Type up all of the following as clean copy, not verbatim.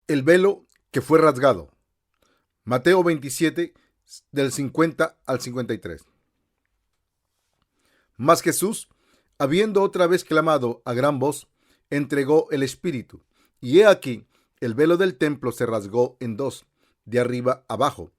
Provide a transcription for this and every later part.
El velo que fue rasgado. Mateo 27, del 50 al 53. Mas Jesús, habiendo otra vez clamado a gran voz, entregó el Espíritu. Y he aquí, el velo del templo se rasgó en dos, de arriba abajo,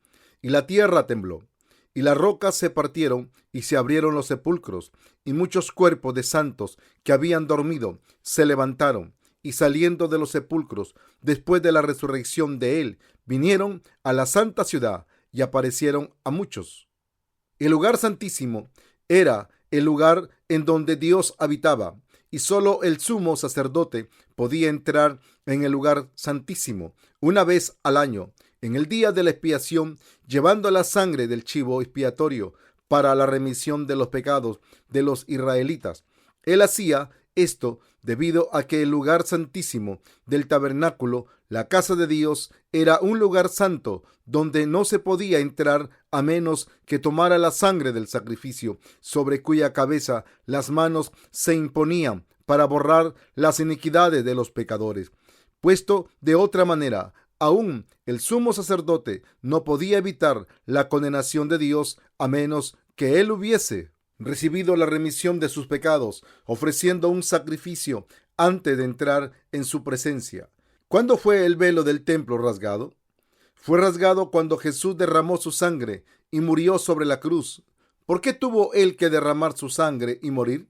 y la tierra tembló, y las rocas se partieron, y se abrieron los sepulcros, y muchos cuerpos de santos que habían dormido se levantaron, y saliendo de los sepulcros, después de la resurrección de él, vinieron a la santa ciudad, y aparecieron a muchos. El lugar santísimo era el lugar en donde Dios habitaba, y solo el sumo sacerdote podía entrar en el lugar santísimo una vez al año, en el día de la expiación, llevando la sangre del chivo expiatorio para la remisión de los pecados de los israelitas. Él hacía esto debido a que el lugar santísimo del tabernáculo, la casa de Dios, era un lugar santo donde no se podía entrar a menos que tomara la sangre del sacrificio, sobre cuya cabeza las manos se imponían para borrar las iniquidades de los pecadores. Puesto de otra manera, aún el sumo sacerdote no podía evitar la condenación de Dios a menos que él hubiese recibido la remisión de sus pecados, ofreciendo un sacrificio antes de entrar en su presencia. ¿Cuándo fue el velo del templo rasgado? Fue rasgado cuando Jesús derramó su sangre y murió sobre la cruz. ¿Por qué tuvo él que derramar su sangre y morir?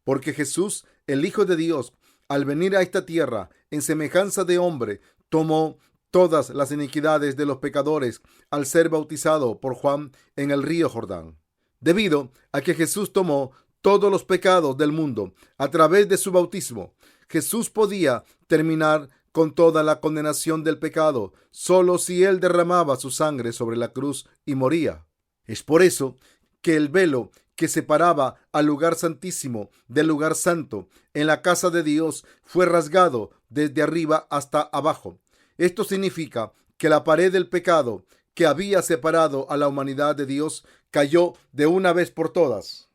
Porque Jesús, el Hijo de Dios, al venir a esta tierra en semejanza de hombre, tomó todas las iniquidades de los pecadores al ser bautizado por Juan en el río Jordán. Debido a que Jesús tomó todos los pecados del mundo a través de su bautismo, Jesús podía terminar con toda la condenación del pecado solo si él derramaba su sangre sobre la cruz y moría. Es por eso que el velo que separaba al lugar santísimo del lugar santo en la casa de Dios fue rasgado desde arriba hasta abajo. Esto significa que la pared del pecado que había separado a la humanidad de Dios cayó de una vez por todas.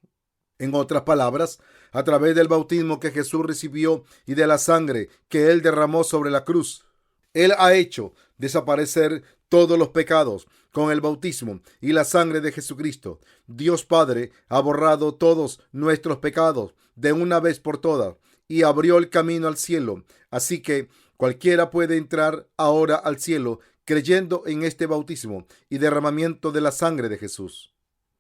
En otras palabras, a través del bautismo que Jesús recibió y de la sangre que él derramó sobre la cruz, él ha hecho desaparecer todos los pecados con el bautismo y la sangre de Jesucristo. Dios Padre ha borrado todos nuestros pecados de una vez por todas y abrió el camino al cielo. Así que cualquiera puede entrar ahora al cielo creyendo en este bautismo y derramamiento de la sangre de Jesús.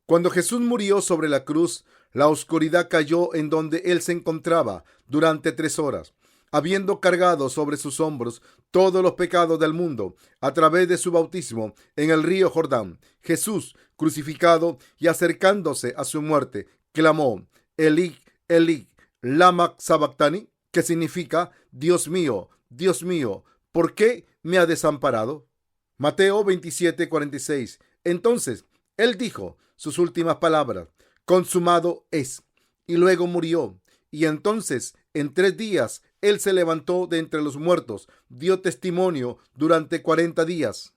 Cuando Jesús murió sobre la cruz, la oscuridad cayó en donde él se encontraba durante 3 horas. Habiendo cargado sobre sus hombros todos los pecados del mundo a través de su bautismo en el río Jordán, Jesús, crucificado y acercándose a su muerte, clamó: Elí, Elí, lama sabactani, que significa: Dios mío, ¿por qué me ha desamparado? Mateo 27:46. Entonces él dijo sus últimas palabras: consumado es. Y luego murió. Y entonces, en 3 días, él se levantó de entre los muertos, dio testimonio durante 40 días.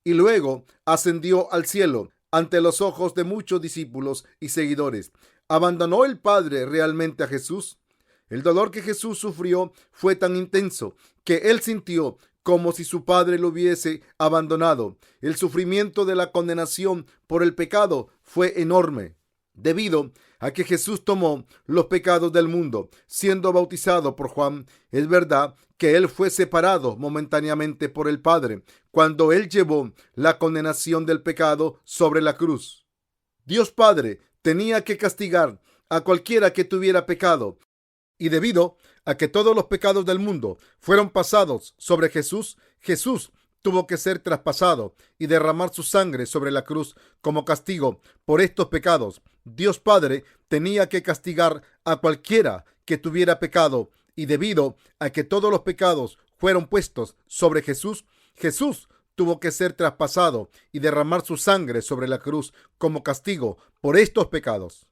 Y luego ascendió al cielo ante los ojos de muchos discípulos y seguidores. ¿Abandonó el Padre realmente a Jesús? El dolor que Jesús sufrió fue tan intenso que él sintió como si su Padre lo hubiese abandonado. El sufrimiento de la condenación por el pecado fue enorme, debido a que Jesús tomó los pecados del mundo, siendo bautizado por Juan. Es verdad que él fue separado momentáneamente por el Padre cuando él llevó la condenación del pecado sobre la cruz. Dios Padre tenía que castigar a cualquiera que tuviera pecado, y debido a que todos los pecados del mundo fueron pasados sobre Jesús, Jesús tuvo que ser traspasado y derramar su sangre sobre la cruz como castigo por estos pecados. Dios Padre tenía que castigar a cualquiera que tuviera pecado, y debido a que todos los pecados fueron puestos sobre Jesús, Jesús tuvo que ser traspasado y derramar su sangre sobre la cruz como castigo por estos pecados.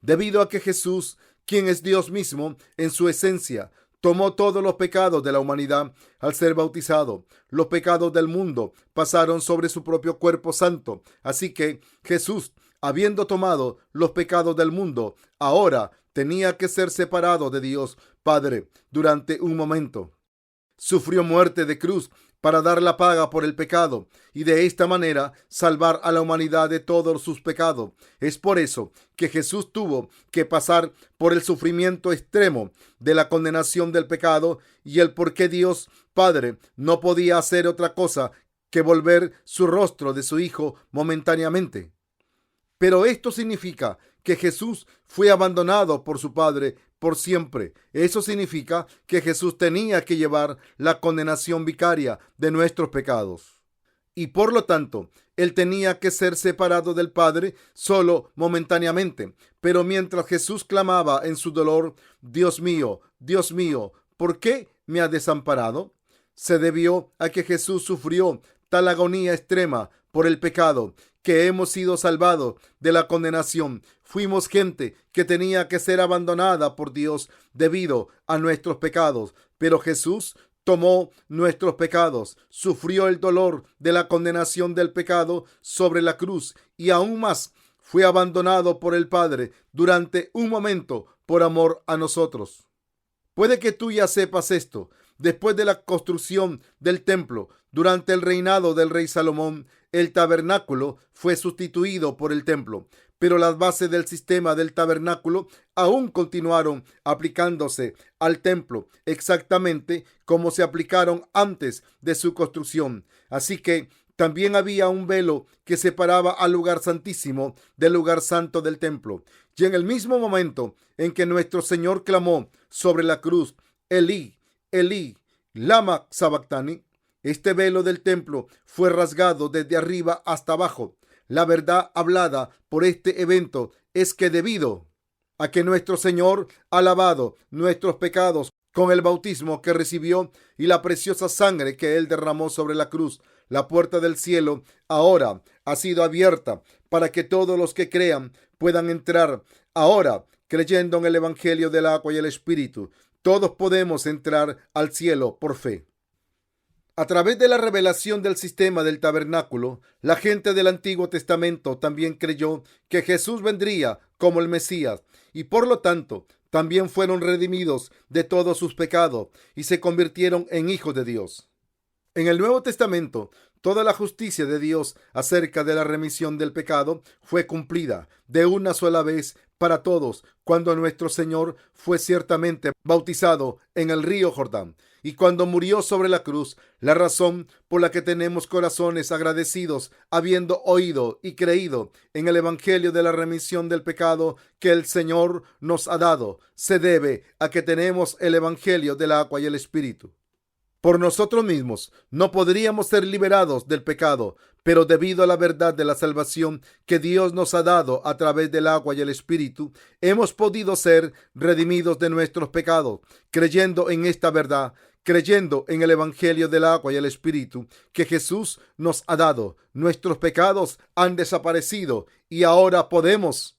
Debido a que Jesús, quien es Dios mismo en su esencia, tomó todos los pecados de la humanidad al ser bautizado, los pecados del mundo pasaron sobre su propio cuerpo santo. Así que Jesús, habiendo tomado los pecados del mundo, ahora tenía que ser separado de Dios Padre durante un momento. sufrió muerte de cruz para dar la paga por el pecado y de esta manera salvar a la humanidad de todos sus pecados. Es por eso que Jesús tuvo que pasar por el sufrimiento extremo de la condenación del pecado y el por qué Dios Padre no podía hacer otra cosa que volver su rostro de su Hijo momentáneamente. Pero esto significa que Jesús fue abandonado por su Padre por siempre. Eso significa que Jesús tenía que llevar la condenación vicaria de nuestros pecados. Y por lo tanto, Él tenía que ser separado del Padre solo momentáneamente. Pero mientras Jesús clamaba en su dolor, Dios mío, ¿por qué me has desamparado?, se debió a que Jesús sufrió tal agonía extrema por el pecado que hemos sido salvados de la condenación. Fuimos gente que tenía que ser abandonada por Dios debido a nuestros pecados, pero Jesús tomó nuestros pecados, sufrió el dolor de la condenación del pecado sobre la cruz y aún más fue abandonado por el Padre durante un momento por amor a nosotros. Puede que tú ya sepas esto. Después de la construcción del templo, durante el reinado del rey Salomón, el tabernáculo fue sustituido por el templo, pero las bases del sistema del tabernáculo aún continuaron aplicándose al templo, exactamente como se aplicaron antes de su construcción. Así que también había un velo que separaba al lugar santísimo del lugar santo del templo. Y en el mismo momento en que nuestro Señor clamó sobre la cruz, Elí, Elí, lama sabactani, este velo del templo fue rasgado desde arriba hasta abajo. La verdad hablada por este evento es que debido a que nuestro Señor ha lavado nuestros pecados con el bautismo que recibió y la preciosa sangre que Él derramó sobre la cruz, la puerta del cielo ahora ha sido abierta para que todos los que crean puedan entrar. Ahora, creyendo en el Evangelio del agua y el Espíritu, todos podemos entrar al cielo por fe. A través de la revelación del sistema del tabernáculo, la gente del Antiguo Testamento también creyó que Jesús vendría como el Mesías y por lo tanto también fueron redimidos de todos sus pecados y se convirtieron en hijos de Dios. En el Nuevo Testamento, toda la justicia de Dios acerca de la remisión del pecado fue cumplida de una sola vez para todos cuando nuestro Señor fue ciertamente bautizado en el río Jordán y cuando murió sobre la cruz. La razón por la que tenemos corazones agradecidos habiendo oído y creído en el Evangelio de la remisión del pecado que el Señor nos ha dado se debe a que tenemos el Evangelio del agua y el Espíritu. Por nosotros mismos no podríamos ser liberados del pecado, pero debido a la verdad de la salvación que Dios nos ha dado a través del agua y el Espíritu, hemos podido ser redimidos de nuestros pecados. Creyendo en esta verdad, creyendo en el Evangelio del agua y el Espíritu que Jesús nos ha dado, nuestros pecados han desaparecido y ahora podemos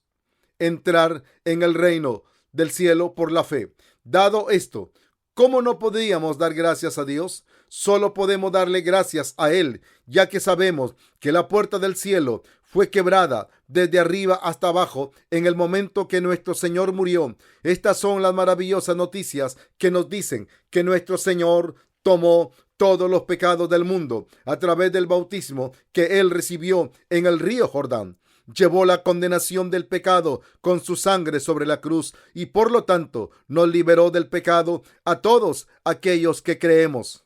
entrar en el reino del cielo por la fe. Dado esto, ¿cómo no podríamos dar gracias a Dios? Solo podemos darle gracias a Él, ya que sabemos que la puerta del cielo fue quebrada desde arriba hasta abajo en el momento que nuestro Señor murió. Estas son las maravillosas noticias que nos dicen que nuestro Señor tomó todos los pecados del mundo a través del bautismo que Él recibió en el río Jordán. Llevó la condenación del pecado con su sangre sobre la cruz y por lo tanto nos liberó del pecado a todos aquellos que creemos.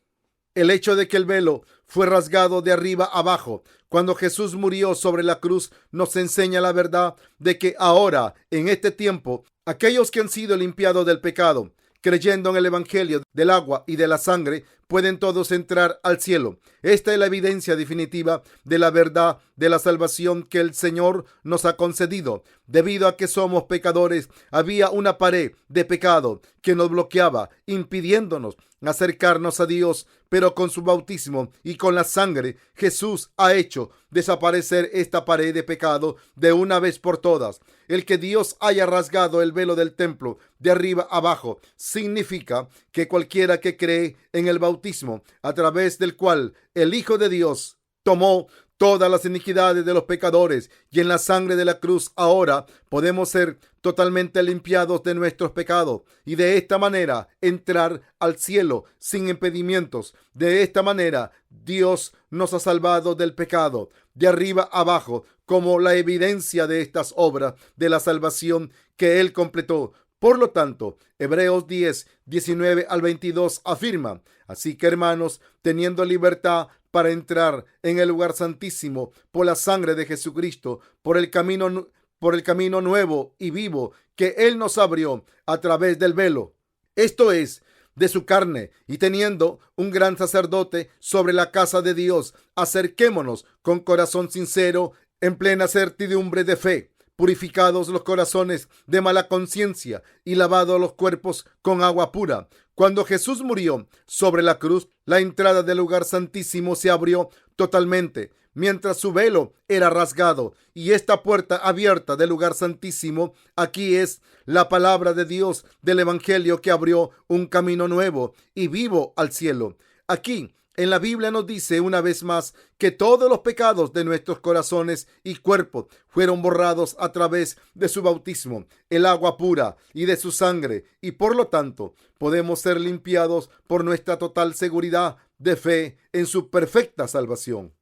El hecho de que el velo fue rasgado de arriba abajo cuando Jesús murió sobre la cruz nos enseña la verdad de que ahora, en este tiempo, aquellos que han sido limpiados del pecado, creyendo en el Evangelio del agua y de la sangre, pueden todos entrar al cielo. Esta es la evidencia definitiva de la verdad de la salvación que el Señor nos ha concedido. Debido a que somos pecadores, había una pared de pecado que nos bloqueaba, impidiéndonos acercarnos a Dios, pero con su bautismo y con la sangre, Jesús ha hecho desaparecer esta pared de pecado de una vez por todas. El que Dios haya rasgado el velo del templo de arriba abajo significa que cualquiera que cree en el bautismo, a través del cual el Hijo de Dios tomó todas las iniquidades de los pecadores, y en la sangre de la cruz ahora podemos ser totalmente limpiados de nuestros pecados y de esta manera entrar al cielo sin impedimentos. De esta manera Dios nos ha salvado del pecado de arriba abajo, como la evidencia de estas obras de la salvación que Él completó. Por lo tanto, Hebreos 10, 19 al 22 afirma: así que, hermanos, teniendo libertad para entrar en el lugar santísimo por la sangre de Jesucristo, por el camino nuevo y vivo que Él nos abrió a través del velo, esto es, de su carne, y teniendo un gran sacerdote sobre la casa de Dios, acerquémonos con corazón sincero, en plena certidumbre de fe, purificados los corazones de mala conciencia y lavados los cuerpos con agua pura. Cuando Jesús murió sobre la cruz, la entrada del lugar santísimo se abrió totalmente, mientras su velo era rasgado, y esta puerta abierta del lugar santísimo, aquí es la palabra de Dios del Evangelio que abrió un camino nuevo y vivo al cielo. Aquí en la Biblia nos dice una vez más que todos los pecados de nuestros corazones y cuerpos fueron borrados a través de su bautismo, el agua pura y de su sangre, y por lo tanto podemos ser limpiados por nuestra total seguridad de fe en su perfecta salvación.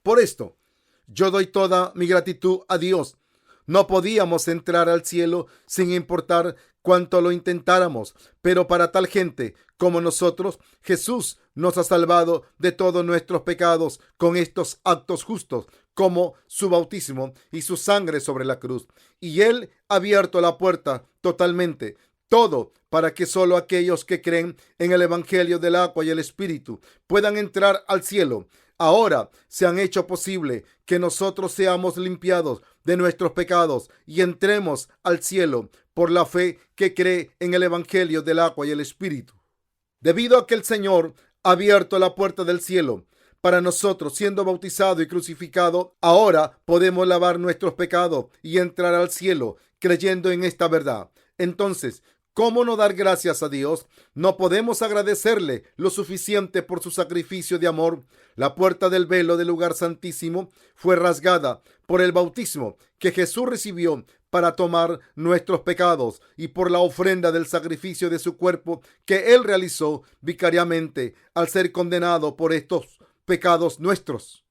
Por esto, yo doy toda mi gratitud a Dios. No podíamos entrar al cielo sin importar cuánto lo intentáramos, pero para tal gente como nosotros, Jesús nos ha salvado de todos nuestros pecados con estos actos justos, como su bautismo y su sangre sobre la cruz. Y Él ha abierto la puerta totalmente, todo para que solo aquellos que creen en el Evangelio del agua y el Espíritu puedan entrar al cielo. Ahora se han hecho posible que nosotros seamos limpiados de nuestros pecados y entremos al cielo por la fe que cree en el Evangelio del agua y el Espíritu. Debido a que el Señor ha abierto la puerta del cielo para nosotros, siendo bautizado y crucificado, ahora podemos lavar nuestros pecados y entrar al cielo creyendo en esta verdad. Entonces, ¿cómo no dar gracias a Dios? No podemos agradecerle lo suficiente por su sacrificio de amor. La puerta del velo del lugar santísimo fue rasgada por el bautismo que Jesús recibió para tomar nuestros pecados y por la ofrenda del sacrificio de su cuerpo que Él realizó vicariamente al ser condenado por estos pecados nuestros.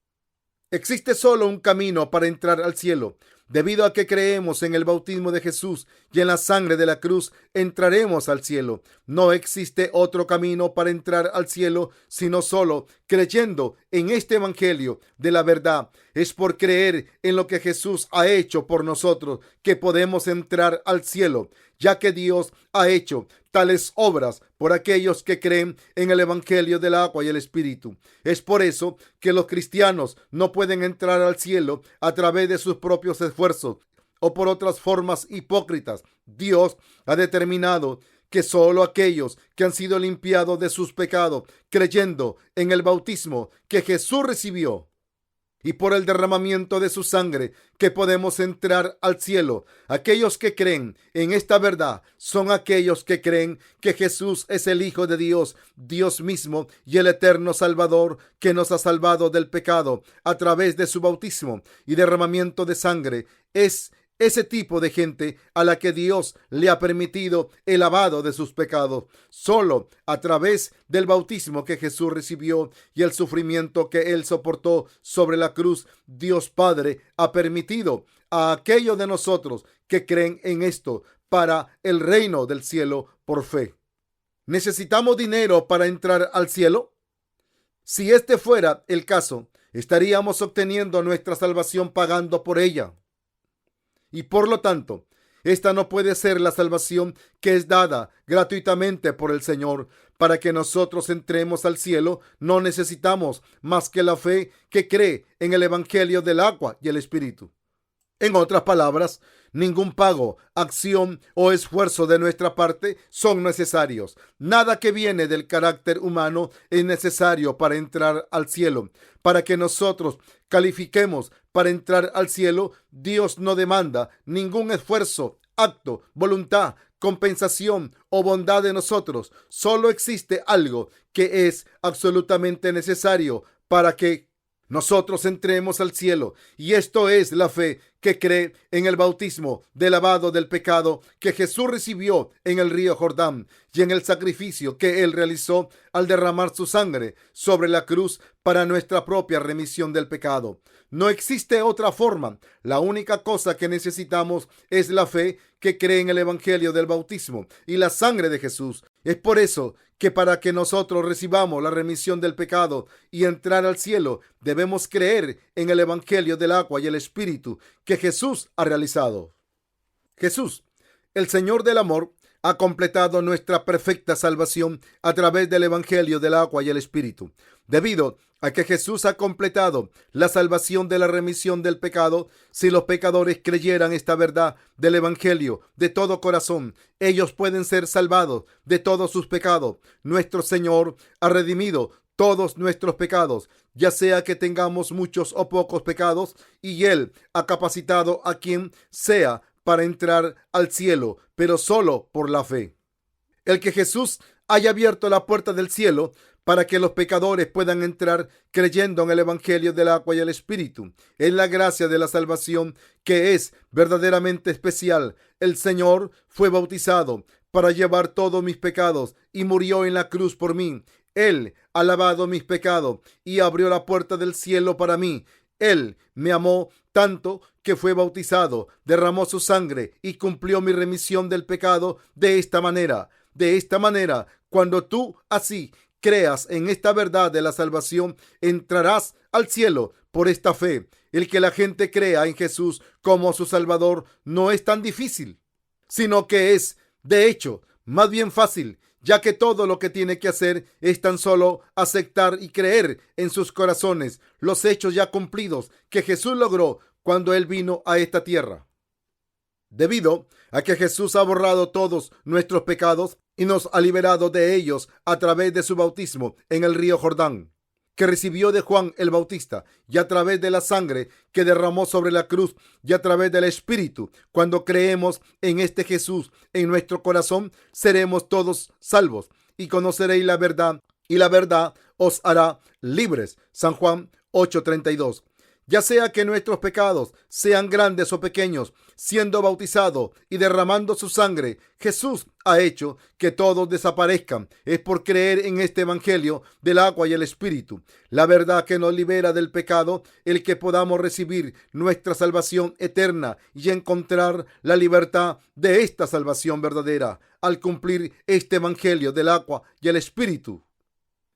Existe solo un camino para entrar al cielo. Debido a que creemos en el bautismo de Jesús y en la sangre de la cruz, entraremos al cielo. No existe otro camino para entrar al cielo, sino solo creyendo en este Evangelio de la verdad. Es por creer en lo que Jesús ha hecho por nosotros que podemos entrar al cielo, ya que Dios ha hecho tales obras por aquellos que creen en el Evangelio del agua y el Espíritu. Es por eso que los cristianos no pueden entrar al cielo a través de sus propios esfuerzos o por otras formas hipócritas. Dios ha determinado que solo aquellos que han sido limpiados de sus pecados, creyendo en el bautismo que Jesús recibió, y por el derramamiento de su sangre, que podemos entrar al cielo. Aquellos que creen en esta verdad son aquellos que creen que Jesús es el Hijo de Dios, Dios mismo, y el eterno Salvador que nos ha salvado del pecado a través de su bautismo y derramamiento de sangre. Es ese tipo de gente a la que Dios le ha permitido el lavado de sus pecados. Solo a través del bautismo que Jesús recibió y el sufrimiento que Él soportó sobre la cruz, Dios Padre ha permitido a aquellos de nosotros que creen en esto para el reino del cielo por fe. ¿Necesitamos dinero para entrar al cielo? Si este fuera el caso, estaríamos obteniendo nuestra salvación pagando por ella. Y por lo tanto, esta no puede ser la salvación que es dada gratuitamente por el Señor. Para que nosotros entremos al cielo, no necesitamos más que la fe que cree en el Evangelio del agua y el Espíritu. En otras palabras, ningún pago, acción o esfuerzo de nuestra parte son necesarios. Nada que viene del carácter humano es necesario para entrar al cielo. Para que nosotros califiquemos para entrar al cielo, Dios no demanda ningún esfuerzo, acto, voluntad, compensación o bondad de nosotros. Solo existe algo que es absolutamente necesario para que nosotros entremos al cielo. Y esto es la fe que cree en el bautismo de lavado del pecado que Jesús recibió en el río Jordán y en el sacrificio que él realizó al derramar su sangre sobre la cruz para nuestra propia remisión del pecado. No existe otra forma. La única cosa que necesitamos es la fe que cree en el evangelio del bautismo y la sangre de Jesús. Es por eso que para que nosotros recibamos la remisión del pecado y entrar al cielo, debemos creer en el evangelio del agua y el espíritu que Jesús ha realizado. Jesús, el Señor del amor, ha completado nuestra perfecta salvación a través del evangelio del agua y el espíritu. Debido a que Jesús ha completado la salvación de la remisión del pecado, si los pecadores creyeran esta verdad del evangelio de todo corazón, ellos pueden ser salvados de todos sus pecados. Nuestro Señor ha redimido todos nuestros pecados, ya sea que tengamos muchos o pocos pecados, y Él ha capacitado a quien sea para entrar al cielo, pero solo por la fe. El que Jesús haya abierto la puerta del cielo para que los pecadores puedan entrar creyendo en el evangelio del agua y el espíritu es la gracia de la salvación, que es verdaderamente especial. El Señor fue bautizado para llevar todos mis pecados y murió en la cruz por mí. Él ha lavado mis pecados y abrió la puerta del cielo para mí. Él me amó tanto que fue bautizado, derramó su sangre y cumplió mi remisión del pecado de esta manera. De esta manera, cuando tú así creas en esta verdad de la salvación, entrarás al cielo por esta fe. El que la gente crea en Jesús como su Salvador no es tan difícil, sino que es, de hecho, más bien fácil, ya que todo lo que tiene que hacer es tan solo aceptar y creer en sus corazones los hechos ya cumplidos que Jesús logró cuando Él vino a esta tierra. Debido a que Jesús ha borrado todos nuestros pecados y nos ha liberado de ellos a través de su bautismo en el río Jordán, que recibió de Juan el Bautista, y a través de la sangre que derramó sobre la cruz, y a través del Espíritu, cuando creemos en este Jesús en nuestro corazón, seremos todos salvos y conoceréis la verdad, y la verdad os hará libres. San Juan 8:32. Ya sea que nuestros pecados sean grandes o pequeños, siendo bautizado y derramando su sangre, Jesús ha hecho que todos desaparezcan. Es por creer en este evangelio del agua y el espíritu, la verdad que nos libera del pecado, el que podamos recibir nuestra salvación eterna y encontrar la libertad de esta salvación verdadera al cumplir este evangelio del agua y el espíritu.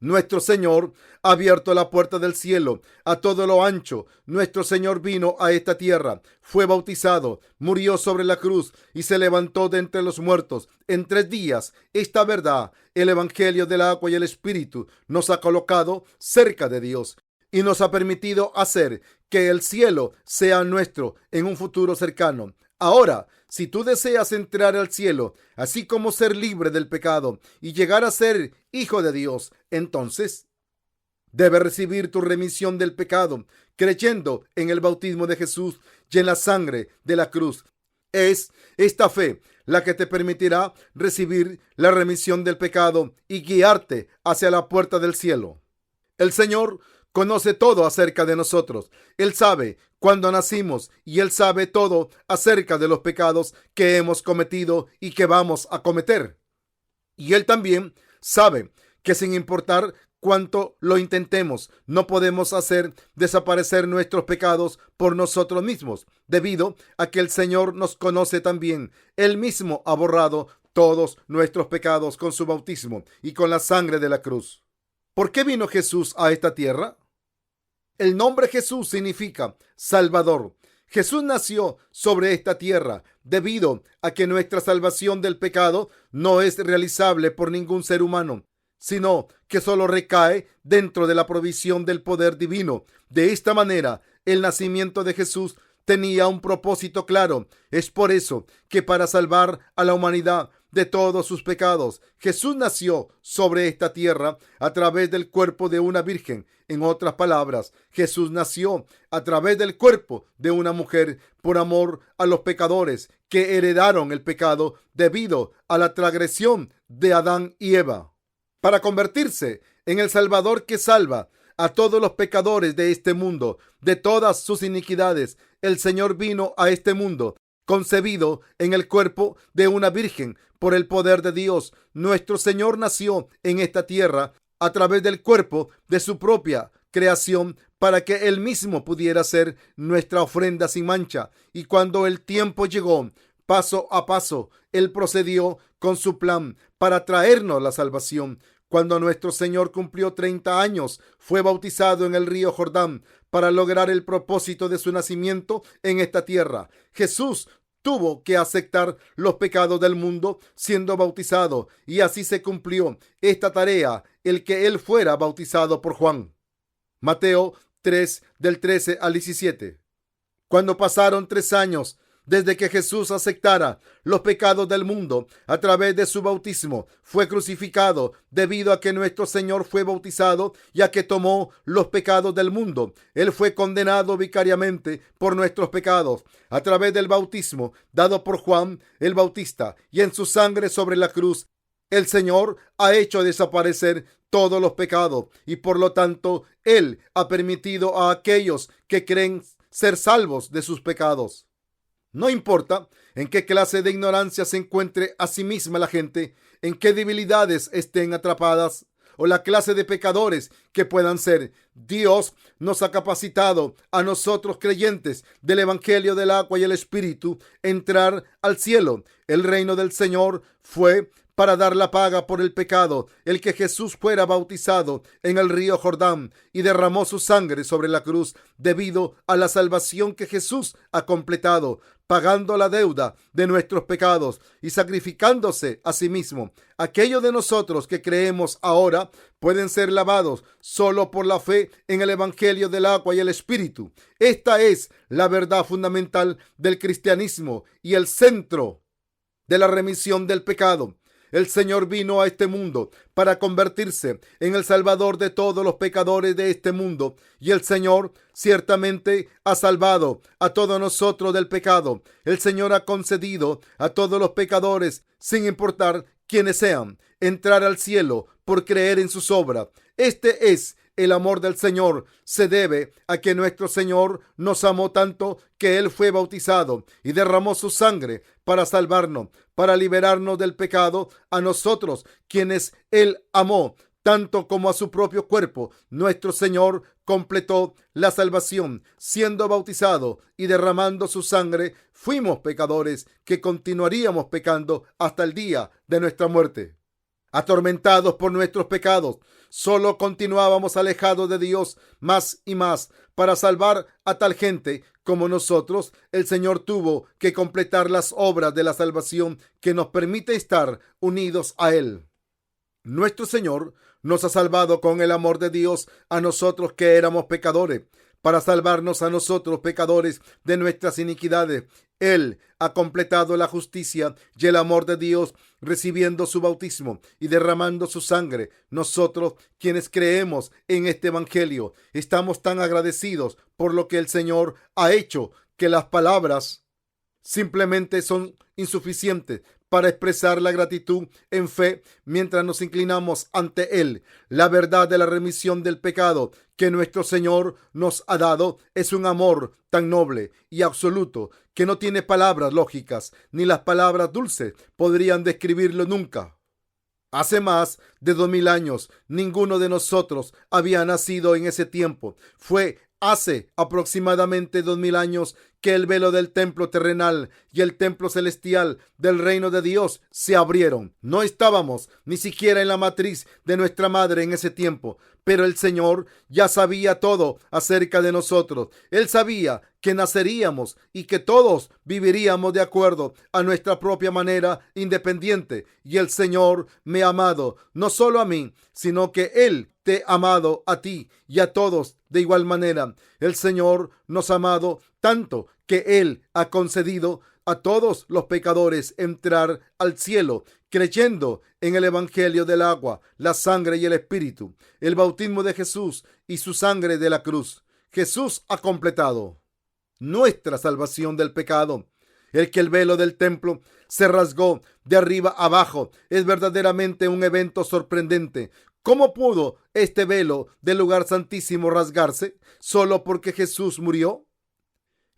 Nuestro Señor ha abierto la puerta del cielo a todo lo ancho. Nuestro Señor vino a esta tierra, fue bautizado, murió sobre la cruz y se levantó de entre los muertos en 3 días. Esta verdad, el evangelio del agua y el espíritu, nos ha colocado cerca de Dios y nos ha permitido hacer que el cielo sea nuestro en un futuro cercano. Ahora, si tú deseas entrar al cielo, así como ser libre del pecado y llegar a ser hijo de Dios, entonces debes recibir tu remisión del pecado creyendo en el bautismo de Jesús y en la sangre de la cruz. Es esta fe la que te permitirá recibir la remisión del pecado y guiarte hacia la puerta del cielo. El Señor conoce todo acerca de nosotros. Él sabe cuándo nacimos y Él sabe todo acerca de los pecados que hemos cometido y que vamos a cometer. Y Él también sabe que sin importar cuánto lo intentemos, no podemos hacer desaparecer nuestros pecados por nosotros mismos, debido a que el Señor nos conoce también. Él mismo ha borrado todos nuestros pecados con su bautismo y con la sangre de la cruz. ¿Por qué vino Jesús a esta tierra? El nombre Jesús significa Salvador. Jesús nació sobre esta tierra debido a que nuestra salvación del pecado no es realizable por ningún ser humano, sino que solo recae dentro de la provisión del poder divino. De esta manera, el nacimiento de Jesús tenía un propósito claro. Es por eso que para salvar a la humanidad de todos sus pecados, Jesús nació sobre esta tierra a través del cuerpo de una virgen. En otras palabras, Jesús nació a través del cuerpo de una mujer por amor a los pecadores que heredaron el pecado debido a la transgresión de Adán y Eva. Para convertirse en el Salvador que salva a todos los pecadores de este mundo, de todas sus iniquidades. El Señor vino a este mundo, concebido en el cuerpo de una virgen por el poder de Dios. Nuestro Señor nació en esta tierra a través del cuerpo de su propia creación para que Él mismo pudiera ser nuestra ofrenda sin mancha. Y cuando el tiempo llegó, paso a paso, Él procedió con su plan para traernos la salvación. Cuando nuestro Señor cumplió 30 años, fue bautizado en el río Jordán para lograr el propósito de su nacimiento en esta tierra. Jesús tuvo que aceptar los pecados del mundo siendo bautizado, y así se cumplió esta tarea, el que Él fuera bautizado por Juan. Mateo 3, del 13 al 17. Cuando pasaron 3 años desde que Jesús aceptara los pecados del mundo a través de su bautismo, fue crucificado debido a que nuestro Señor fue bautizado y a que tomó los pecados del mundo. Él fue condenado vicariamente por nuestros pecados a través del bautismo dado por Juan el Bautista, y en su sangre sobre la cruz. El Señor ha hecho desaparecer todos los pecados y por lo tanto Él ha permitido a aquellos que creen ser salvos de sus pecados. No importa en qué clase de ignorancia se encuentre a sí misma la gente, en qué debilidades estén atrapadas o la clase de pecadores que puedan ser, Dios nos ha capacitado a nosotros creyentes del Evangelio del agua y el Espíritu entrar al cielo. El reino del Señor fue para dar la paga por el pecado, el que Jesús fuera bautizado en el río Jordán y derramó su sangre sobre la cruz debido a la salvación que Jesús ha completado, pagando la deuda de nuestros pecados y sacrificándose a sí mismo. Aquellos de nosotros que creemos ahora pueden ser lavados solo por la fe en el Evangelio del agua y el Espíritu. Esta es la verdad fundamental del cristianismo y el centro de la remisión del pecado. El Señor vino a este mundo para convertirse en el Salvador de todos los pecadores de este mundo, y el Señor ciertamente ha salvado a todos nosotros del pecado. El Señor ha concedido a todos los pecadores, sin importar quiénes sean, entrar al cielo por creer en sus obras. Este es el amor del Señor. Se debe a que nuestro Señor nos amó tanto que Él fue bautizado y derramó su sangre para salvarnos, para liberarnos del pecado a nosotros, quienes Él amó tanto como a su propio cuerpo. Nuestro Señor completó la salvación siendo bautizado y derramando su sangre. Fuimos pecadores que continuaríamos pecando hasta el día de nuestra muerte. Atormentados por nuestros pecados, solo continuábamos alejados de Dios más y más. Para salvar a tal gente como nosotros, el Señor tuvo que completar las obras de la salvación que nos permite estar unidos a Él. Nuestro Señor nos ha salvado con el amor de Dios a nosotros que éramos pecadores, para salvarnos a nosotros pecadores de nuestras iniquidades. Él ha completado la justicia y el amor de Dios recibiendo su bautismo y derramando su sangre. Nosotros, quienes creemos en este Evangelio, estamos tan agradecidos por lo que el Señor ha hecho que las palabras simplemente son insuficientes para expresar la gratitud en fe mientras nos inclinamos ante Él. La verdad de la remisión del pecado que nuestro Señor nos ha dado es un amor tan noble y absoluto que no tiene palabras lógicas, ni las palabras dulces podrían describirlo nunca. Hace más de 2000 años, ninguno de nosotros había nacido en ese tiempo. Fue hace aproximadamente 2000 años que el velo del templo terrenal y el templo celestial del reino de Dios se abrieron. No estábamos ni siquiera en la matriz de nuestra madre en ese tiempo, pero el Señor ya sabía todo acerca de nosotros. Él sabía que naceríamos y que todos viviríamos de acuerdo a nuestra propia manera independiente. Y el Señor me ha amado, no solo a mí, sino que Él te ha amado a ti y a todos de igual manera. El Señor nos ha amado tanto que Él ha concedido a todos los pecadores entrar al cielo creyendo en el Evangelio del agua, la sangre y el Espíritu, el bautismo de Jesús y su sangre de la cruz. Jesús ha completado nuestra salvación del pecado. El que el velo del templo se rasgó de arriba abajo es verdaderamente un evento sorprendente. ¿Cómo pudo este velo del lugar santísimo rasgarse solo porque Jesús murió?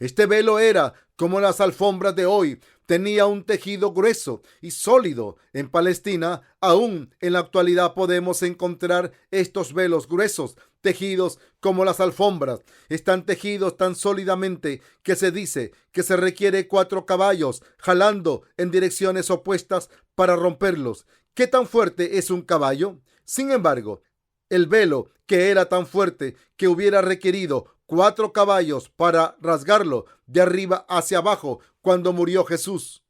Este velo era como las alfombras de hoy. Tenía un tejido grueso y sólido. En Palestina, aún en la actualidad podemos encontrar estos velos gruesos, tejidos como las alfombras. Están tejidos tan sólidamente que se dice que se requiere 4 caballos jalando en direcciones opuestas para romperlos. ¿Qué tan fuerte es un caballo? Sin embargo, el velo, que era tan fuerte que hubiera requerido 4 caballos para rasgarlo de arriba hacia abajo cuando murió Jesús.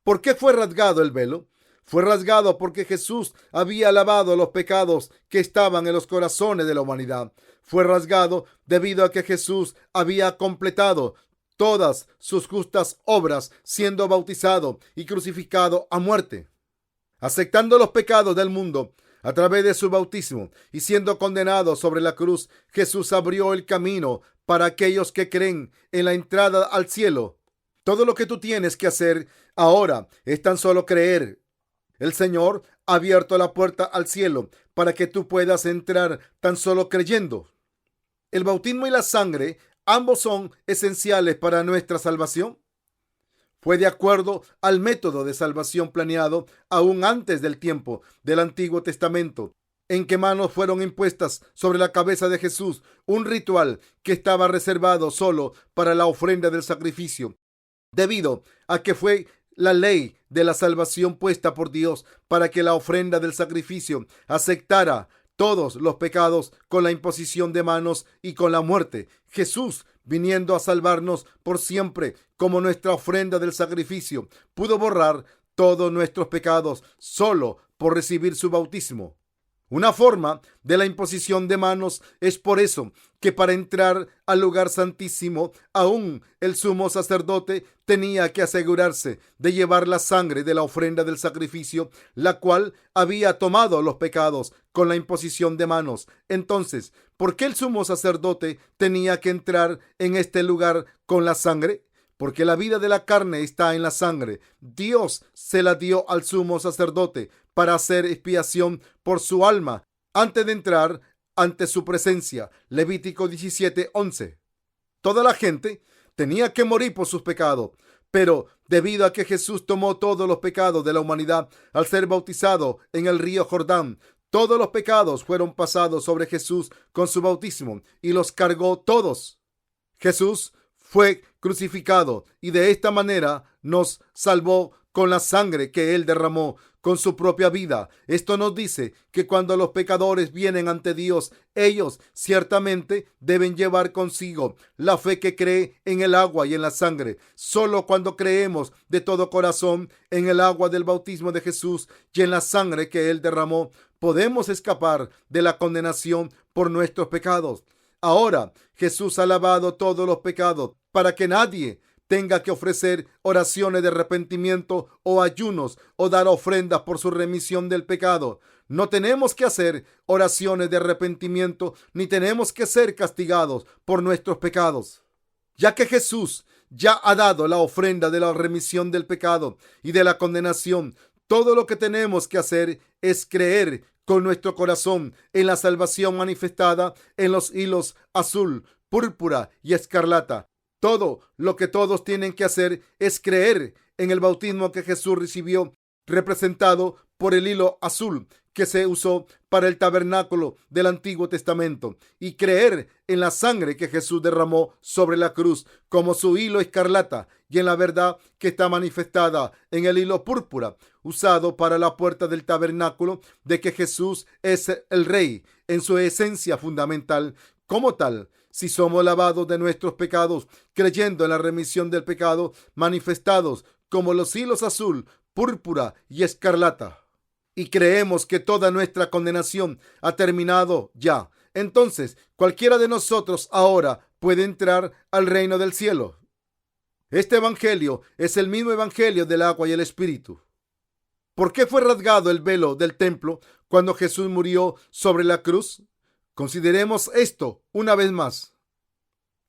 ¿Por qué fue rasgado el velo? Fue rasgado porque Jesús había lavado los pecados que estaban en los corazones de la humanidad. Fue rasgado debido a que Jesús había completado todas sus justas obras siendo bautizado y crucificado a muerte. Aceptando los pecados del mundo a través de su bautismo y siendo condenado sobre la cruz, Jesús abrió el camino para aquellos que creen en la entrada al cielo. Todo lo que tú tienes que hacer ahora es tan solo creer. El Señor ha abierto la puerta al cielo para que tú puedas entrar tan solo creyendo. El bautismo y la sangre, ambos son esenciales para nuestra salvación. Fue de acuerdo al método de salvación planeado aún antes del tiempo del Antiguo Testamento, en que manos fueron impuestas sobre la cabeza de Jesús, un ritual que estaba reservado solo para la ofrenda del sacrificio, debido a que fue la ley de la salvación puesta por Dios para que la ofrenda del sacrificio aceptara todos los pecados con la imposición de manos y con la muerte. Jesús, viniendo a salvarnos por siempre como nuestra ofrenda del sacrificio, pudo borrar todos nuestros pecados solo por recibir su bautismo. Una forma de la imposición de manos es por eso que para entrar al lugar santísimo, aún el sumo sacerdote tenía que asegurarse de llevar la sangre de la ofrenda del sacrificio, la cual había tomado los pecados con la imposición de manos. Entonces, ¿por qué el sumo sacerdote tenía que entrar en este lugar con la sangre? Porque la vida de la carne está en la sangre. Dios se la dio al sumo sacerdote para hacer expiación por su alma antes de entrar ante su presencia. Levítico 17:11. Toda la gente tenía que morir por sus pecados, pero debido a que Jesús tomó todos los pecados de la humanidad al ser bautizado en el río Jordán, todos los pecados fueron pasados sobre Jesús con su bautismo y los cargó todos. Jesús fue crucificado y de esta manera nos salvó con la sangre que él derramó con su propia vida. Esto nos dice que cuando los pecadores vienen ante Dios, ellos ciertamente deben llevar consigo la fe que cree en el agua y en la sangre. Solo cuando creemos de todo corazón en el agua del bautismo de Jesús y en la sangre que él derramó, podemos escapar de la condenación por nuestros pecados. Ahora Jesús ha lavado todos los pecados para que nadie tenga que ofrecer oraciones de arrepentimiento o ayunos o dar ofrendas por su remisión del pecado. No tenemos que hacer oraciones de arrepentimiento ni tenemos que ser castigados por nuestros pecados, ya que Jesús ya ha dado la ofrenda de la remisión del pecado y de la condenación. Todo lo que tenemos que hacer es creer con nuestro corazón en la salvación manifestada en los hilos azul, púrpura y escarlata. Todo lo que todos tienen que hacer es creer en el bautismo que Jesús recibió, representado por el hilo azul que se usó para el tabernáculo del Antiguo Testamento, y creer en la sangre que Jesús derramó sobre la cruz como su hilo escarlata, y en la verdad que está manifestada en el hilo púrpura usado para la puerta del tabernáculo, de que Jesús es el Rey en su esencia fundamental. Como tal, si somos lavados de nuestros pecados, creyendo en la remisión del pecado, manifestados como los hilos azul, púrpura y escarlata, y creemos que toda nuestra condenación ha terminado ya, entonces cualquiera de nosotros ahora puede entrar al reino del cielo. Este evangelio es el mismo evangelio del agua y el espíritu. ¿Por qué fue rasgado el velo del templo cuando Jesús murió sobre la cruz? Consideremos esto una vez más.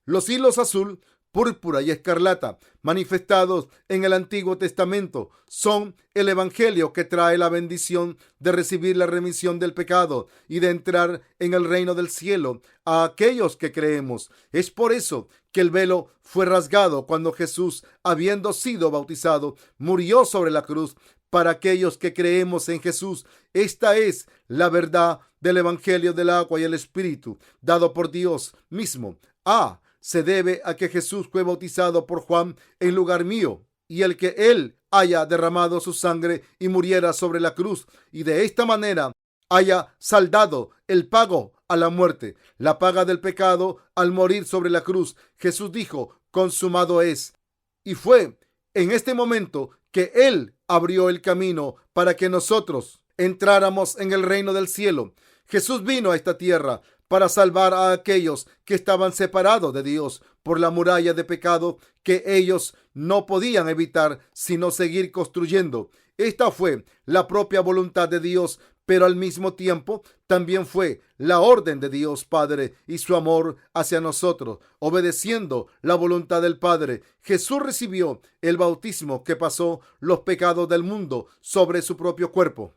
Los hilos azul, púrpura y escarlata, manifestados en el Antiguo Testamento, son el Evangelio que trae la bendición de recibir la remisión del pecado y de entrar en el reino del cielo a aquellos que creemos. Es por eso que el velo fue rasgado cuando Jesús, habiendo sido bautizado, murió sobre la cruz. Para aquellos que creemos en Jesús, esta es la verdad del Evangelio del agua y el Espíritu, dado por Dios mismo. Se debe a que Jesús fue bautizado por Juan en lugar mío, y el que él haya derramado su sangre y muriera sobre la cruz, y de esta manera haya saldado el pago a la muerte, la paga del pecado al morir sobre la cruz. Jesús dijo: consumado es. Y fue en este momento que él abrió el camino para que nosotros entráramos en el reino del cielo. Jesús vino a esta tierra para salvar a aquellos que estaban separados de Dios por la muralla de pecado que ellos no podían evitar sino seguir construyendo. Esta fue la propia voluntad de Dios, pero al mismo tiempo también fue la orden de Dios Padre y su amor hacia nosotros. Obedeciendo la voluntad del Padre, Jesús recibió el bautismo que pasó los pecados del mundo sobre su propio cuerpo.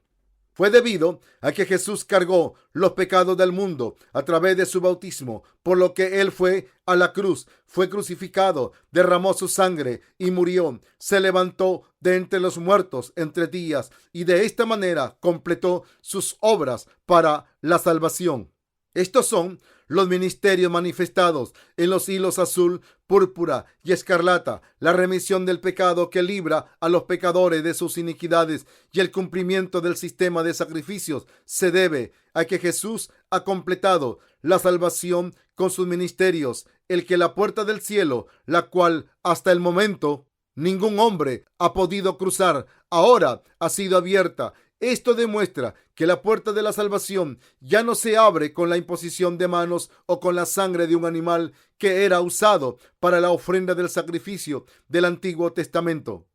Fue debido a que Jesús cargó los pecados del mundo a través de su bautismo, por lo que él fue a la cruz, fue crucificado, derramó su sangre y murió. Se levantó de entre los muertos en 3 días y de esta manera completó sus obras para la salvación. Estos son los ministerios manifestados en los hilos azul, púrpura y escarlata: la remisión del pecado que libra a los pecadores de sus iniquidades, y el cumplimiento del sistema de sacrificios se debe a que Jesús ha completado la salvación con sus ministerios, el que la puerta del cielo, la cual hasta el momento ningún hombre ha podido cruzar, ahora ha sido abierta. Esto demuestra que la puerta de la salvación ya no se abre con la imposición de manos o con la sangre de un animal que era usado para la ofrenda del sacrificio del Antiguo Testamento,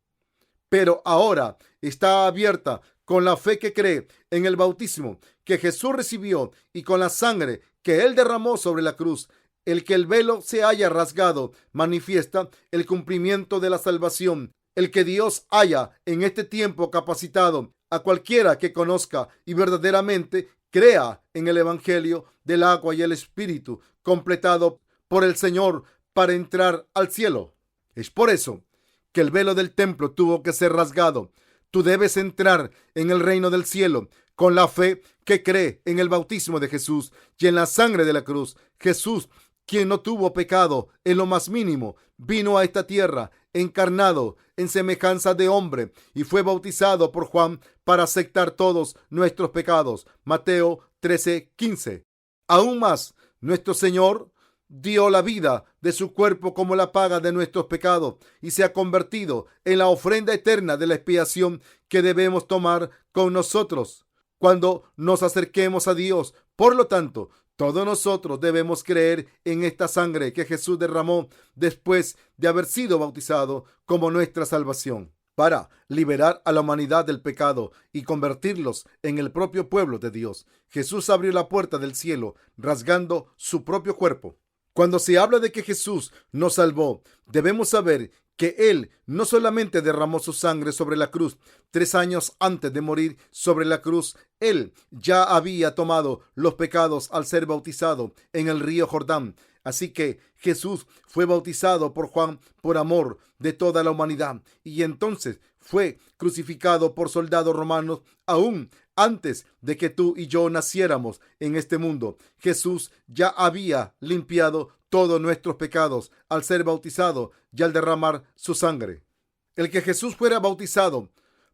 pero ahora está abierta con la fe que cree en el bautismo que Jesús recibió y con la sangre que él derramó sobre la cruz. El que el velo se haya rasgado manifiesta el cumplimiento de la salvación. El que Dios haya en este tiempo capacitado a cualquiera que conozca y verdaderamente crea en el Evangelio del agua y el Espíritu, completado por el Señor para entrar al cielo. Es por eso que el velo del templo tuvo que ser rasgado. Tú debes entrar en el reino del cielo con la fe que cree en el bautismo de Jesús y en la sangre de la cruz. Jesús, quien no tuvo pecado en lo más mínimo, vino a esta tierra encarnado en semejanza de hombre y fue bautizado por Juan para aceptar todos nuestros pecados. Mateo 13:15. Aún más, nuestro Señor dio la vida de su cuerpo como la paga de nuestros pecados y se ha convertido en la ofrenda eterna de la expiación que debemos tomar con nosotros cuando nos acerquemos a Dios. Por lo tanto, todos nosotros debemos creer en esta sangre que Jesús derramó después de haber sido bautizado como nuestra salvación, para liberar a la humanidad del pecado y convertirlos en el propio pueblo de Dios. Jesús abrió la puerta del cielo, rasgando su propio cuerpo. Cuando se habla de que Jesús nos salvó, debemos saber que Él no solamente derramó su sangre sobre la cruz. 3 años antes de morir sobre la cruz, Él ya había tomado los pecados al ser bautizado en el río Jordán. Así que Jesús fue bautizado por Juan por amor de toda la humanidad y entonces fue crucificado por soldados romanos aún antes de que tú y yo naciéramos en este mundo. Jesús ya había limpiado todos nuestros pecados al ser bautizado y al derramar su sangre. El que Jesús fuera bautizado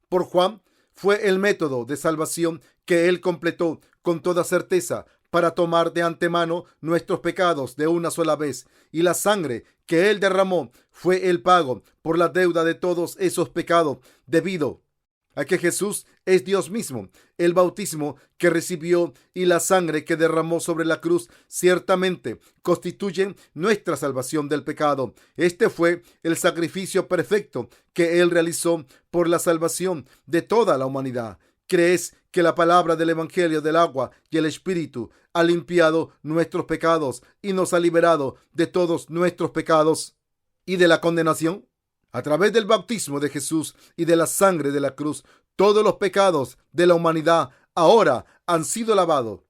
por Juan fue el método de salvación que él completó con toda certeza para tomar de antemano nuestros pecados de una sola vez, y la sangre que él derramó fue el pago por la deuda de todos esos pecados, debido a que Jesús es Dios mismo. El bautismo que recibió y la sangre que derramó sobre la cruz ciertamente constituyen nuestra salvación del pecado. Este fue el sacrificio perfecto que Él realizó por la salvación de toda la humanidad. ¿Crees que la palabra del Evangelio del agua y el Espíritu ha limpiado nuestros pecados y nos ha liberado de todos nuestros pecados? y de la condenación? A través del bautismo de Jesús y de la sangre de la cruz, todos los pecados de la humanidad ahora han sido lavados.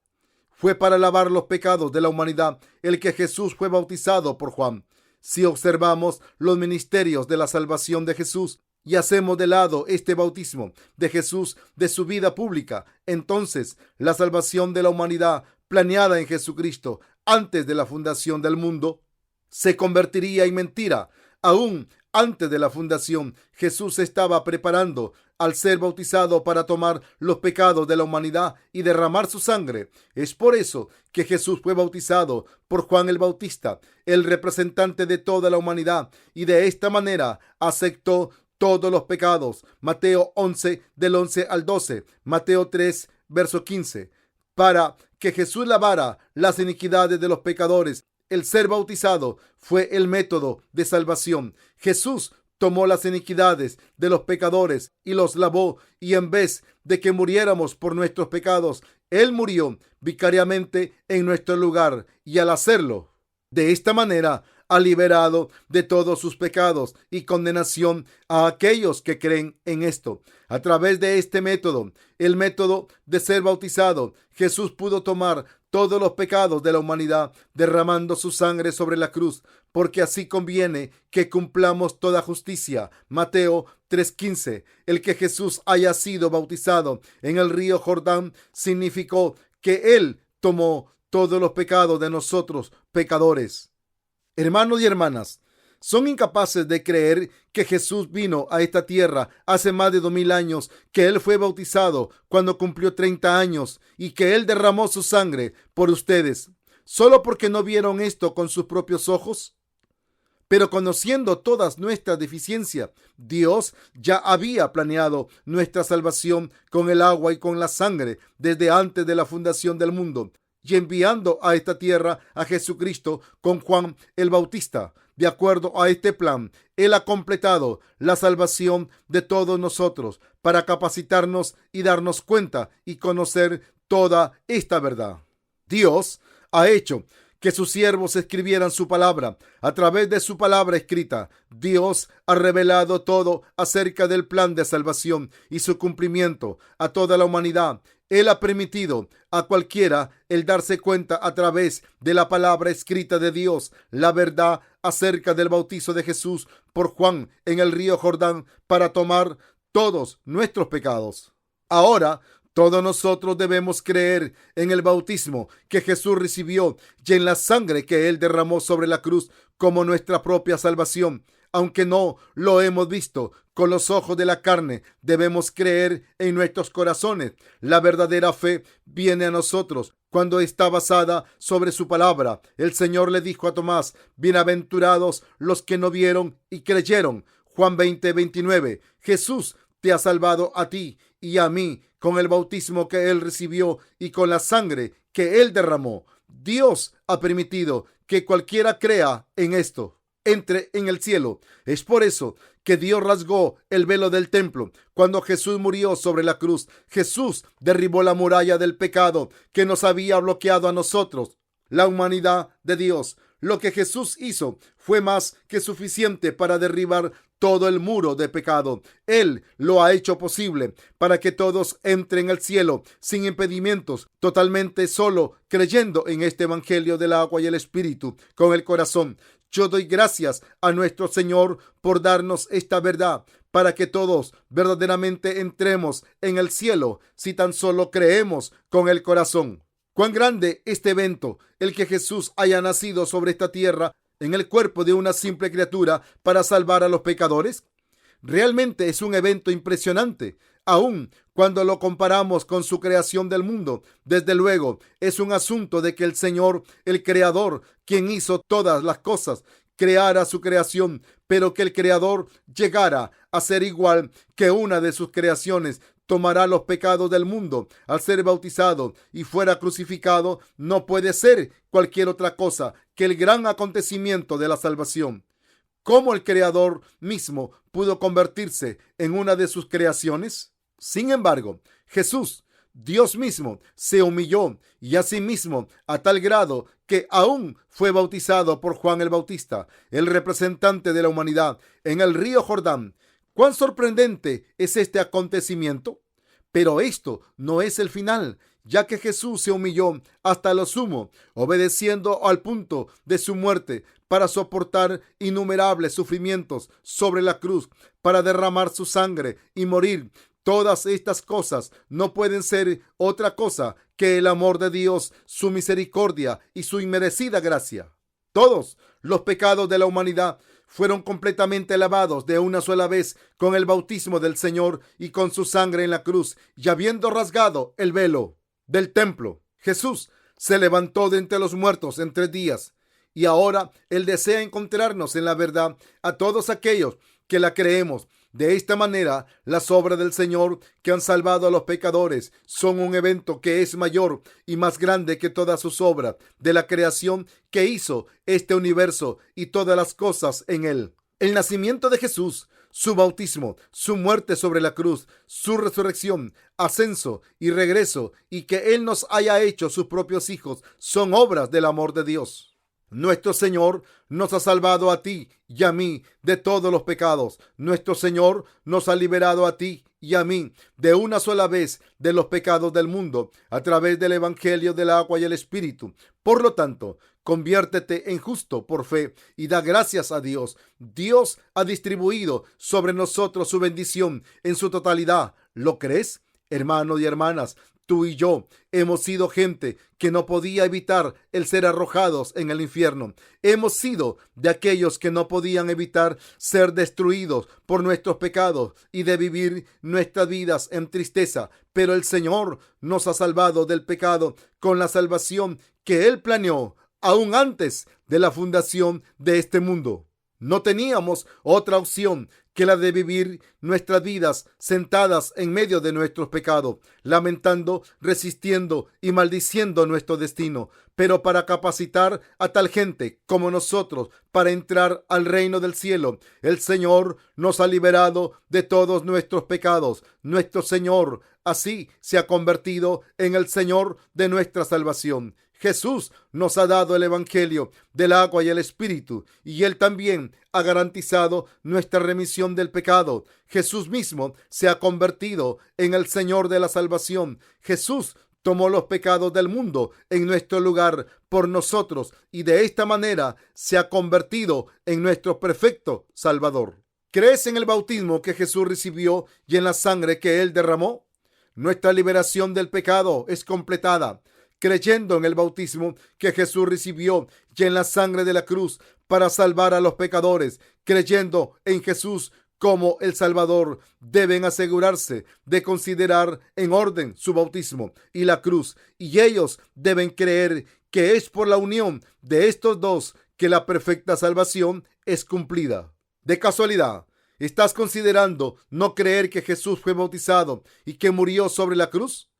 Fue para lavar los pecados de la humanidad el que Jesús fue bautizado por Juan. Si observamos los ministerios de la salvación de Jesús y hacemos de lado este bautismo de Jesús de su vida pública, entonces la salvación de la humanidad planeada en Jesucristo antes de la fundación del mundo se convertiría en mentira. Aún antes de la fundación, Jesús estaba preparando al ser bautizado para tomar los pecados de la humanidad y derramar su sangre. Es por eso que Jesús fue bautizado por Juan el Bautista, el representante de toda la humanidad, y de esta manera aceptó todos los pecados. Mateo 11, del 11 al 12, Mateo 3, verso 15. Para que Jesús lavara las iniquidades de los pecadores, el ser bautizado fue el método de salvación. Jesús tomó las iniquidades de los pecadores y los lavó, y en vez de que muriéramos por nuestros pecados, Él murió vicariamente en nuestro lugar, y al hacerlo, de esta manera, ha liberado de todos sus pecados y condenación a aquellos que creen en esto. A través de este método, el método de ser bautizado, Jesús pudo tomar todos los pecados de la humanidad, derramando su sangre sobre la cruz, porque así conviene que cumplamos toda justicia. Mateo 3:15. El que Jesús haya sido bautizado en el río Jordán significó que Él tomó todos los pecados de nosotros, pecadores. Hermanos y hermanas, son incapaces de creer que Jesús vino a esta tierra hace más de 2000 años, que Él fue bautizado cuando cumplió 30 años y que Él derramó su sangre por ustedes, solo porque no vieron esto con sus propios ojos. Pero conociendo todas nuestras deficiencias, Dios ya había planeado nuestra salvación con el agua y con la sangre desde antes de la fundación del mundo, y enviando a esta tierra a Jesucristo con Juan el Bautista. De acuerdo a este plan, Él ha completado la salvación de todos nosotros para capacitarnos y darnos cuenta y conocer toda esta verdad. Dios ha hecho que sus siervos escribieran su palabra. A través de su palabra escrita, Dios ha revelado todo acerca del plan de salvación y su cumplimiento a toda la humanidad. Él ha permitido a cualquiera el darse cuenta a través de la palabra escrita de Dios la verdad acerca del bautizo de Jesús por Juan en el río Jordán para tomar todos nuestros pecados. Ahora, todos nosotros debemos creer en el bautismo que Jesús recibió y en la sangre que Él derramó sobre la cruz como nuestra propia salvación. Aunque no lo hemos visto con los ojos de la carne, debemos creer en nuestros corazones. La verdadera fe viene a nosotros cuando está basada sobre su palabra. El Señor le dijo a Tomás: bienaventurados los que no vieron y creyeron. Juan 20:29. Jesús te ha salvado a ti y a mí con el bautismo que Él recibió y con la sangre que Él derramó. Dios ha permitido que cualquiera crea en esto entre en el cielo. Es por eso que Dios rasgó el velo del templo. Cuando Jesús murió sobre la cruz, Jesús derribó la muralla del pecado que nos había bloqueado a nosotros, la humanidad de Dios. Lo que Jesús hizo fue más que suficiente para derribar todo el muro de pecado. Él lo ha hecho posible para que todos entren al cielo sin impedimentos, totalmente solo creyendo en este evangelio del agua y el espíritu con el corazón. Yo doy gracias a nuestro Señor por darnos esta verdad para que todos verdaderamente entremos en el cielo si tan solo creemos con el corazón. Cuán grande este evento, el que Jesús haya nacido sobre esta tierra en el cuerpo de una simple criatura para salvar a los pecadores. Realmente es un evento impresionante, aun cuando lo comparamos con su creación del mundo. Desde luego, es un asunto de que el Señor, el Creador, quien hizo todas las cosas, creara su creación, pero que el Creador llegara a ser igual que una de sus creaciones, tomará los pecados del mundo al ser bautizado y fuera crucificado, no puede ser cualquier otra cosa que el gran acontecimiento de la salvación. ¿Cómo el Creador mismo pudo convertirse en una de sus creaciones? Sin embargo, Jesús Dios mismo se humilló y asimismo a tal grado que aún fue bautizado por Juan el Bautista, el representante de la humanidad, en el río Jordán. ¿Cuán sorprendente es este acontecimiento? Pero esto no es el final, ya que Jesús se humilló hasta lo sumo, obedeciendo al punto de su muerte para soportar innumerables sufrimientos sobre la cruz, para derramar su sangre y morir. Todas estas cosas no pueden ser otra cosa que el amor de Dios, su misericordia y su inmerecida gracia. Todos los pecados de la humanidad fueron completamente lavados de una sola vez con el bautismo del Señor y con su sangre en la cruz, y habiendo rasgado el velo del templo, Jesús se levantó de entre los muertos en 3 días. Y ahora Él desea encontrarnos en la verdad a todos aquellos que la creemos. De esta manera, las obras del Señor que han salvado a los pecadores son un evento que es mayor y más grande que todas sus obras de la creación que hizo este universo y todas las cosas en él. El nacimiento de Jesús, su bautismo, su muerte sobre la cruz, su resurrección, ascenso y regreso, y que Él nos haya hecho sus propios hijos, son obras del amor de Dios. Nuestro Señor nos ha salvado a ti y a mí de todos los pecados. Nuestro Señor nos ha liberado a ti y a mí de una sola vez de los pecados del mundo a través del Evangelio del agua y el Espíritu. Por lo tanto, conviértete en justo por fe y da gracias a Dios. Dios ha distribuido sobre nosotros su bendición en su totalidad. ¿Lo crees? Hermanos y hermanas, tú y yo hemos sido gente que no podía evitar el ser arrojados en el infierno. Hemos sido de aquellos que no podían evitar ser destruidos por nuestros pecados y de vivir nuestras vidas en tristeza. Pero el Señor nos ha salvado del pecado con la salvación que Él planeó aún antes de la fundación de este mundo. No teníamos otra opción que la de vivir nuestras vidas sentadas en medio de nuestros pecados, lamentando, resistiendo y maldiciendo nuestro destino. Pero para capacitar a tal gente como nosotros para entrar al reino del cielo, el Señor nos ha liberado de todos nuestros pecados. Nuestro Señor así se ha convertido en el Señor de nuestra salvación. Jesús nos ha dado el Evangelio del agua y el Espíritu, y Él también ha garantizado nuestra remisión del pecado. Jesús mismo se ha convertido en el Señor de la salvación. Jesús tomó los pecados del mundo en nuestro lugar por nosotros, y de esta manera se ha convertido en nuestro perfecto Salvador. ¿Crees en el bautismo que Jesús recibió y en la sangre que Él derramó? Nuestra liberación del pecado es completada creyendo en el bautismo que Jesús recibió y en la sangre de la cruz para salvar a los pecadores. Creyendo en Jesús como el Salvador, deben asegurarse de considerar en orden su bautismo y la cruz, y ellos deben creer que es por la unión de estos dos que la perfecta salvación es cumplida. De casualidad, ¿estás considerando no creer que Jesús fue bautizado y que murió sobre la cruz?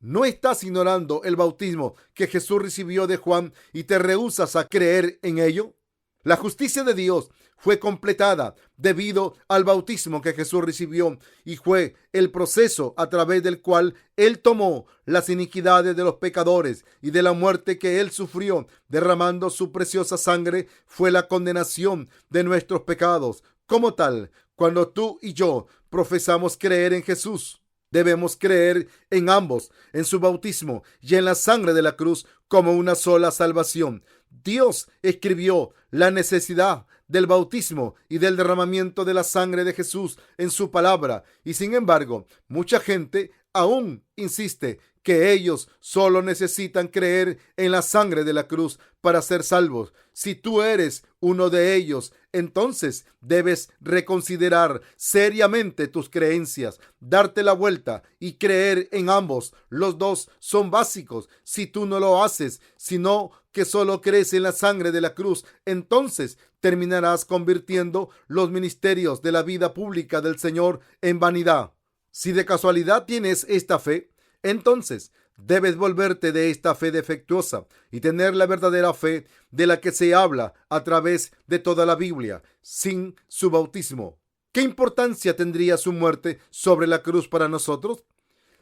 ¿No estás ignorando el bautismo que Jesús recibió de Juan y te rehúsas a creer en ello? La justicia de Dios fue completada debido al bautismo que Jesús recibió, y fue el proceso a través del cual Él tomó las iniquidades de los pecadores, y de la muerte que Él sufrió derramando su preciosa sangre fue la condenación de nuestros pecados. Como tal, cuando tú y yo profesamos creer en Jesús, debemos creer en ambos, en su bautismo y en la sangre de la cruz como una sola salvación. Dios escribió la necesidad del bautismo y del derramamiento de la sangre de Jesús en su palabra, y sin embargo, mucha gente aún insiste que ellos solo necesitan creer en la sangre de la cruz para ser salvos. Si tú eres uno de ellos, entonces debes reconsiderar seriamente tus creencias, darte la vuelta y creer en ambos. Los dos son básicos. Si tú no lo haces, sino que solo crees en la sangre de la cruz, entonces terminarás convirtiendo los ministerios de la vida pública del Señor en vanidad. Si de casualidad tienes esta fe, entonces debes volverte de esta fe defectuosa y tener la verdadera fe de la que se habla a través de toda la Biblia, sin su bautismo. ¿Qué importancia tendría su muerte sobre la cruz para nosotros?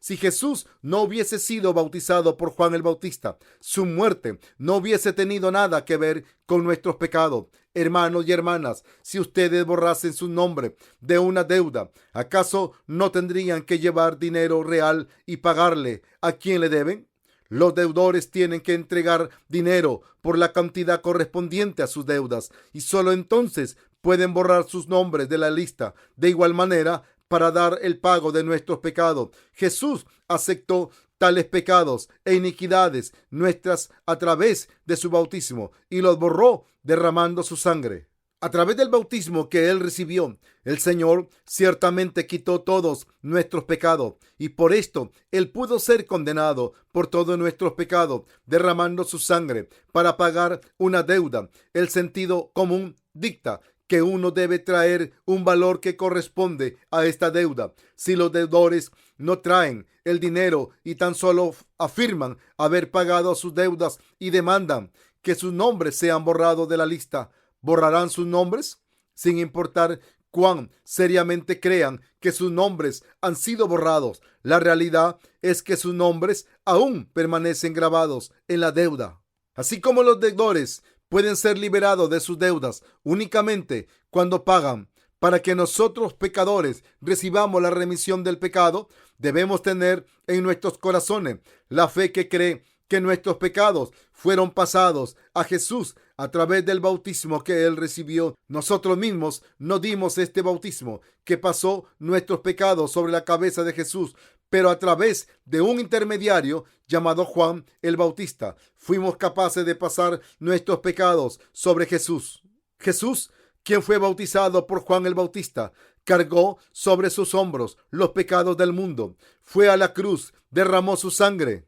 Si Jesús no hubiese sido bautizado por Juan el Bautista, su muerte no hubiese tenido nada que ver con nuestros pecados. Hermanos y hermanas, si ustedes borrasen su nombre de una deuda, ¿acaso no tendrían que llevar dinero real y pagarle a quien le deben? Los deudores tienen que entregar dinero por la cantidad correspondiente a sus deudas y solo entonces pueden borrar sus nombres de la lista. De igual manera, para dar el pago de nuestros pecados, Jesús aceptó tales pecados e iniquidades nuestras a través de su bautismo y los borró derramando su sangre. A través del bautismo que él recibió, el Señor ciertamente quitó todos nuestros pecados y por esto él pudo ser condenado por todos nuestros pecados, derramando su sangre para pagar una deuda. El sentido común dicta que uno debe traer un valor que corresponde a esta deuda. Si los deudores no traen el dinero y tan solo afirman haber pagado sus deudas y demandan que sus nombres sean borrados de la lista, ¿borrarán sus nombres? Sin importar cuán seriamente crean que sus nombres han sido borrados, la realidad es que sus nombres aún permanecen grabados en la deuda. Así como los deudores pueden ser liberados de sus deudas únicamente cuando pagan, para que nosotros pecadores recibamos la remisión del pecado, debemos tener en nuestros corazones la fe que cree que nuestros pecados fueron pasados a Jesús a través del bautismo que él recibió. Nosotros mismos no dimos este bautismo que pasó nuestros pecados sobre la cabeza de Jesús, pero a través de un intermediario llamado Juan el Bautista fuimos capaces de pasar nuestros pecados sobre Jesús. Jesús, quien fue bautizado por Juan el Bautista, cargó sobre sus hombros los pecados del mundo, fue a la cruz, derramó su sangre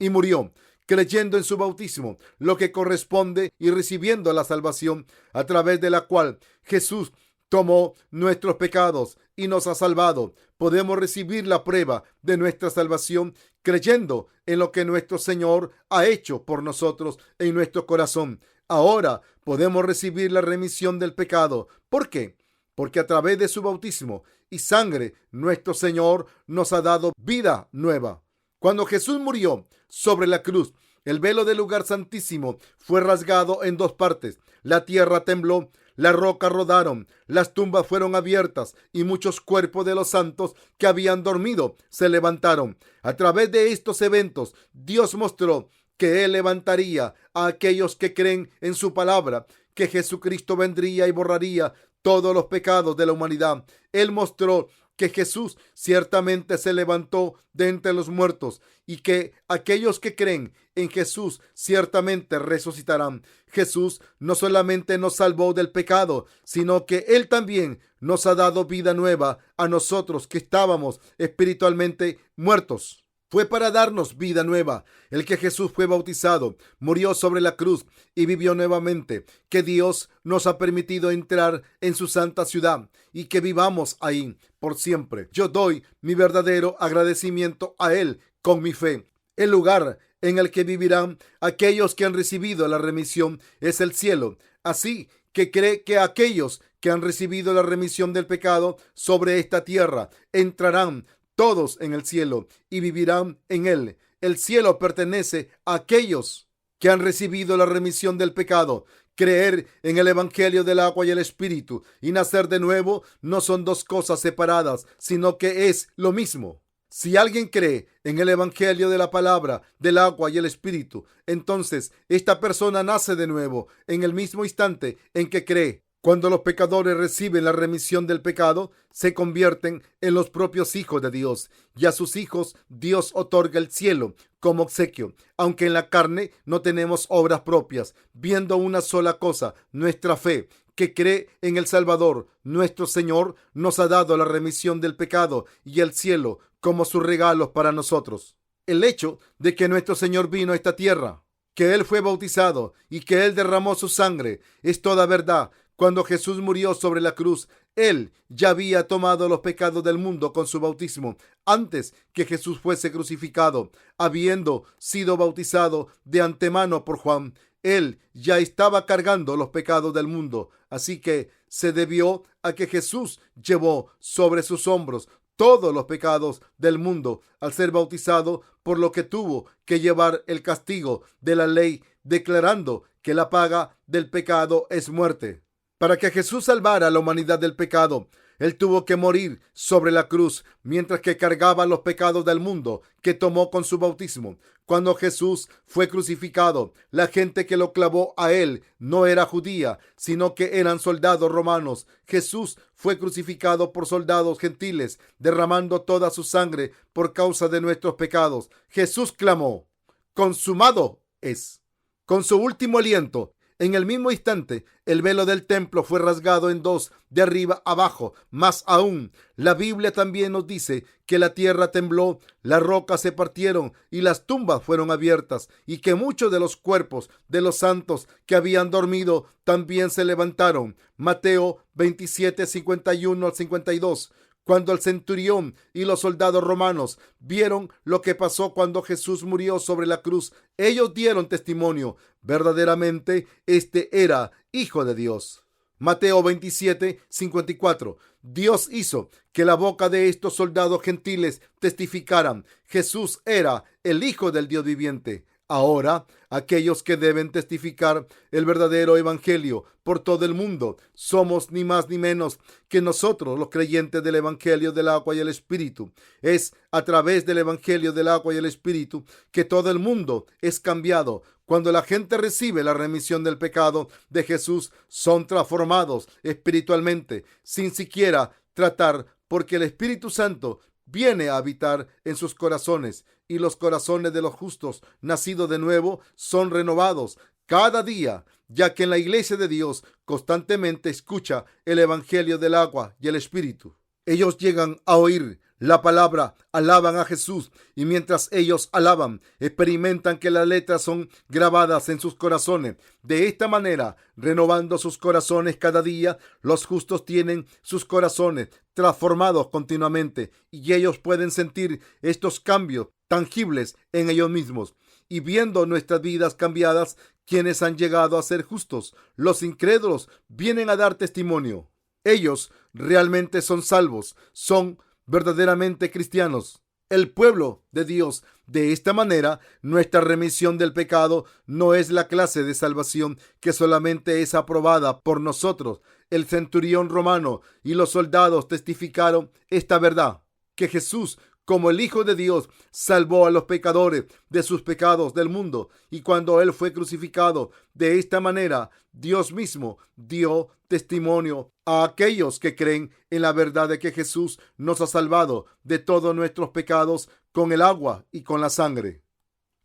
y murió, creyendo en su bautismo, lo que corresponde, y recibiendo la salvación a través de la cual Jesús tomó nuestros pecados y nos ha salvado. Podemos recibir la prueba de nuestra salvación creyendo en lo que nuestro Señor ha hecho por nosotros en nuestro corazón. Ahora podemos recibir la remisión del pecado. ¿Por qué? Porque a través de su bautismo y sangre, nuestro Señor nos ha dado vida nueva. Cuando Jesús murió sobre la cruz, el velo del lugar santísimo fue rasgado en dos partes. La tierra tembló, las rocas rodaron, las tumbas fueron abiertas y muchos cuerpos de los santos que habían dormido se levantaron. A través de estos eventos, Dios mostró que Él levantaría a aquellos que creen en su palabra, que Jesucristo vendría y borraría todos los pecados de la humanidad. Él mostró que Jesús ciertamente se levantó de entre los muertos y que aquellos que creen en Jesús ciertamente resucitarán. Jesús no solamente nos salvó del pecado, sino que Él también nos ha dado vida nueva a nosotros que estábamos espiritualmente muertos. Fue para darnos vida nueva el que Jesús fue bautizado, murió sobre la cruz y vivió nuevamente, que Dios nos ha permitido entrar en su santa ciudad y que vivamos ahí por siempre. Yo doy mi verdadero agradecimiento a Él con mi fe. El lugar en el que vivirán aquellos que han recibido la remisión es el cielo. Así que cree que aquellos que han recibido la remisión del pecado sobre esta tierra entrarán todos en el cielo y vivirán en él. El cielo pertenece a aquellos que han recibido la remisión del pecado. Creer en el evangelio del agua y el espíritu y nacer de nuevo no son dos cosas separadas, sino que es lo mismo. Si alguien cree en el evangelio de la palabra, del agua y el espíritu, entonces esta persona nace de nuevo en el mismo instante en que cree. Cuando los pecadores reciben la remisión del pecado, se convierten en los propios hijos de Dios, y a sus hijos Dios otorga el cielo como obsequio. Aunque en la carne no tenemos obras propias, viendo una sola cosa, nuestra fe, que cree en el Salvador, nuestro Señor, nos ha dado la remisión del pecado y el cielo como sus regalos para nosotros. El hecho de que nuestro Señor vino a esta tierra, que Él fue bautizado y que Él derramó su sangre, es toda verdad. Cuando Jesús murió sobre la cruz, Él ya había tomado los pecados del mundo con su bautismo. Antes que Jesús fuese crucificado, habiendo sido bautizado de antemano por Juan, Él ya estaba cargando los pecados del mundo. Así que se debió a que Jesús llevó sobre sus hombros todos los pecados del mundo al ser bautizado, por lo que tuvo que llevar el castigo de la ley, declarando que la paga del pecado es muerte. Para que Jesús salvara a la humanidad del pecado, Él tuvo que morir sobre la cruz mientras que cargaba los pecados del mundo que tomó con su bautismo. Cuando Jesús fue crucificado, la gente que lo clavó a Él no era judía, sino que eran soldados romanos. Jesús fue crucificado por soldados gentiles, derramando toda su sangre por causa de nuestros pecados. Jesús clamó: consumado es. Con su último aliento, en el mismo instante, el velo del templo fue rasgado en dos, de arriba abajo. Más aún, la Biblia también nos dice que la tierra tembló, las rocas se partieron y las tumbas fueron abiertas, y que muchos de los cuerpos de los santos que habían dormido también se levantaron. Mateo 27, 51 al 52. Cuando el centurión y los soldados romanos vieron lo que pasó cuando Jesús murió sobre la cruz, ellos dieron testimonio. Verdaderamente, este era Hijo de Dios. Mateo 27, 54. Dios hizo que la boca de estos soldados gentiles testificaran: Jesús era el Hijo del Dios viviente. Ahora, aquellos que deben testificar el verdadero evangelio por todo el mundo somos ni más ni menos que nosotros, los creyentes del evangelio del agua y el espíritu. Es a través del evangelio del agua y el espíritu que todo el mundo es cambiado. Cuando la gente recibe la remisión del pecado de Jesús, son transformados espiritualmente sin siquiera tratar, porque el Espíritu Santo viene a habitar en sus corazones, y los corazones de los justos nacidos de nuevo son renovados cada día, ya que en la iglesia de Dios constantemente escucha el evangelio del agua y el espíritu. Ellos llegan a oír la palabra, alaban a Jesús, y mientras ellos alaban, experimentan que las letras son grabadas en sus corazones. De esta manera, renovando sus corazones cada día, los justos tienen sus corazones transformados continuamente, y ellos pueden sentir estos cambios tangibles en ellos mismos. Y viendo nuestras vidas cambiadas, quienes han llegado a ser justos, los incrédulos, vienen a dar testimonio. Ellos realmente son salvos, son verdaderamente cristianos, el pueblo de Dios. De esta manera, nuestra remisión del pecado no es la clase de salvación que solamente es aprobada por nosotros. El centurión romano y los soldados testificaron esta verdad, que Jesús, como el Hijo de Dios, salvó a los pecadores de sus pecados del mundo. Y cuando Él fue crucificado, de esta manera, Dios mismo dio testimonio a aquellos que creen en la verdad de que Jesús nos ha salvado de todos nuestros pecados con el agua y con la sangre.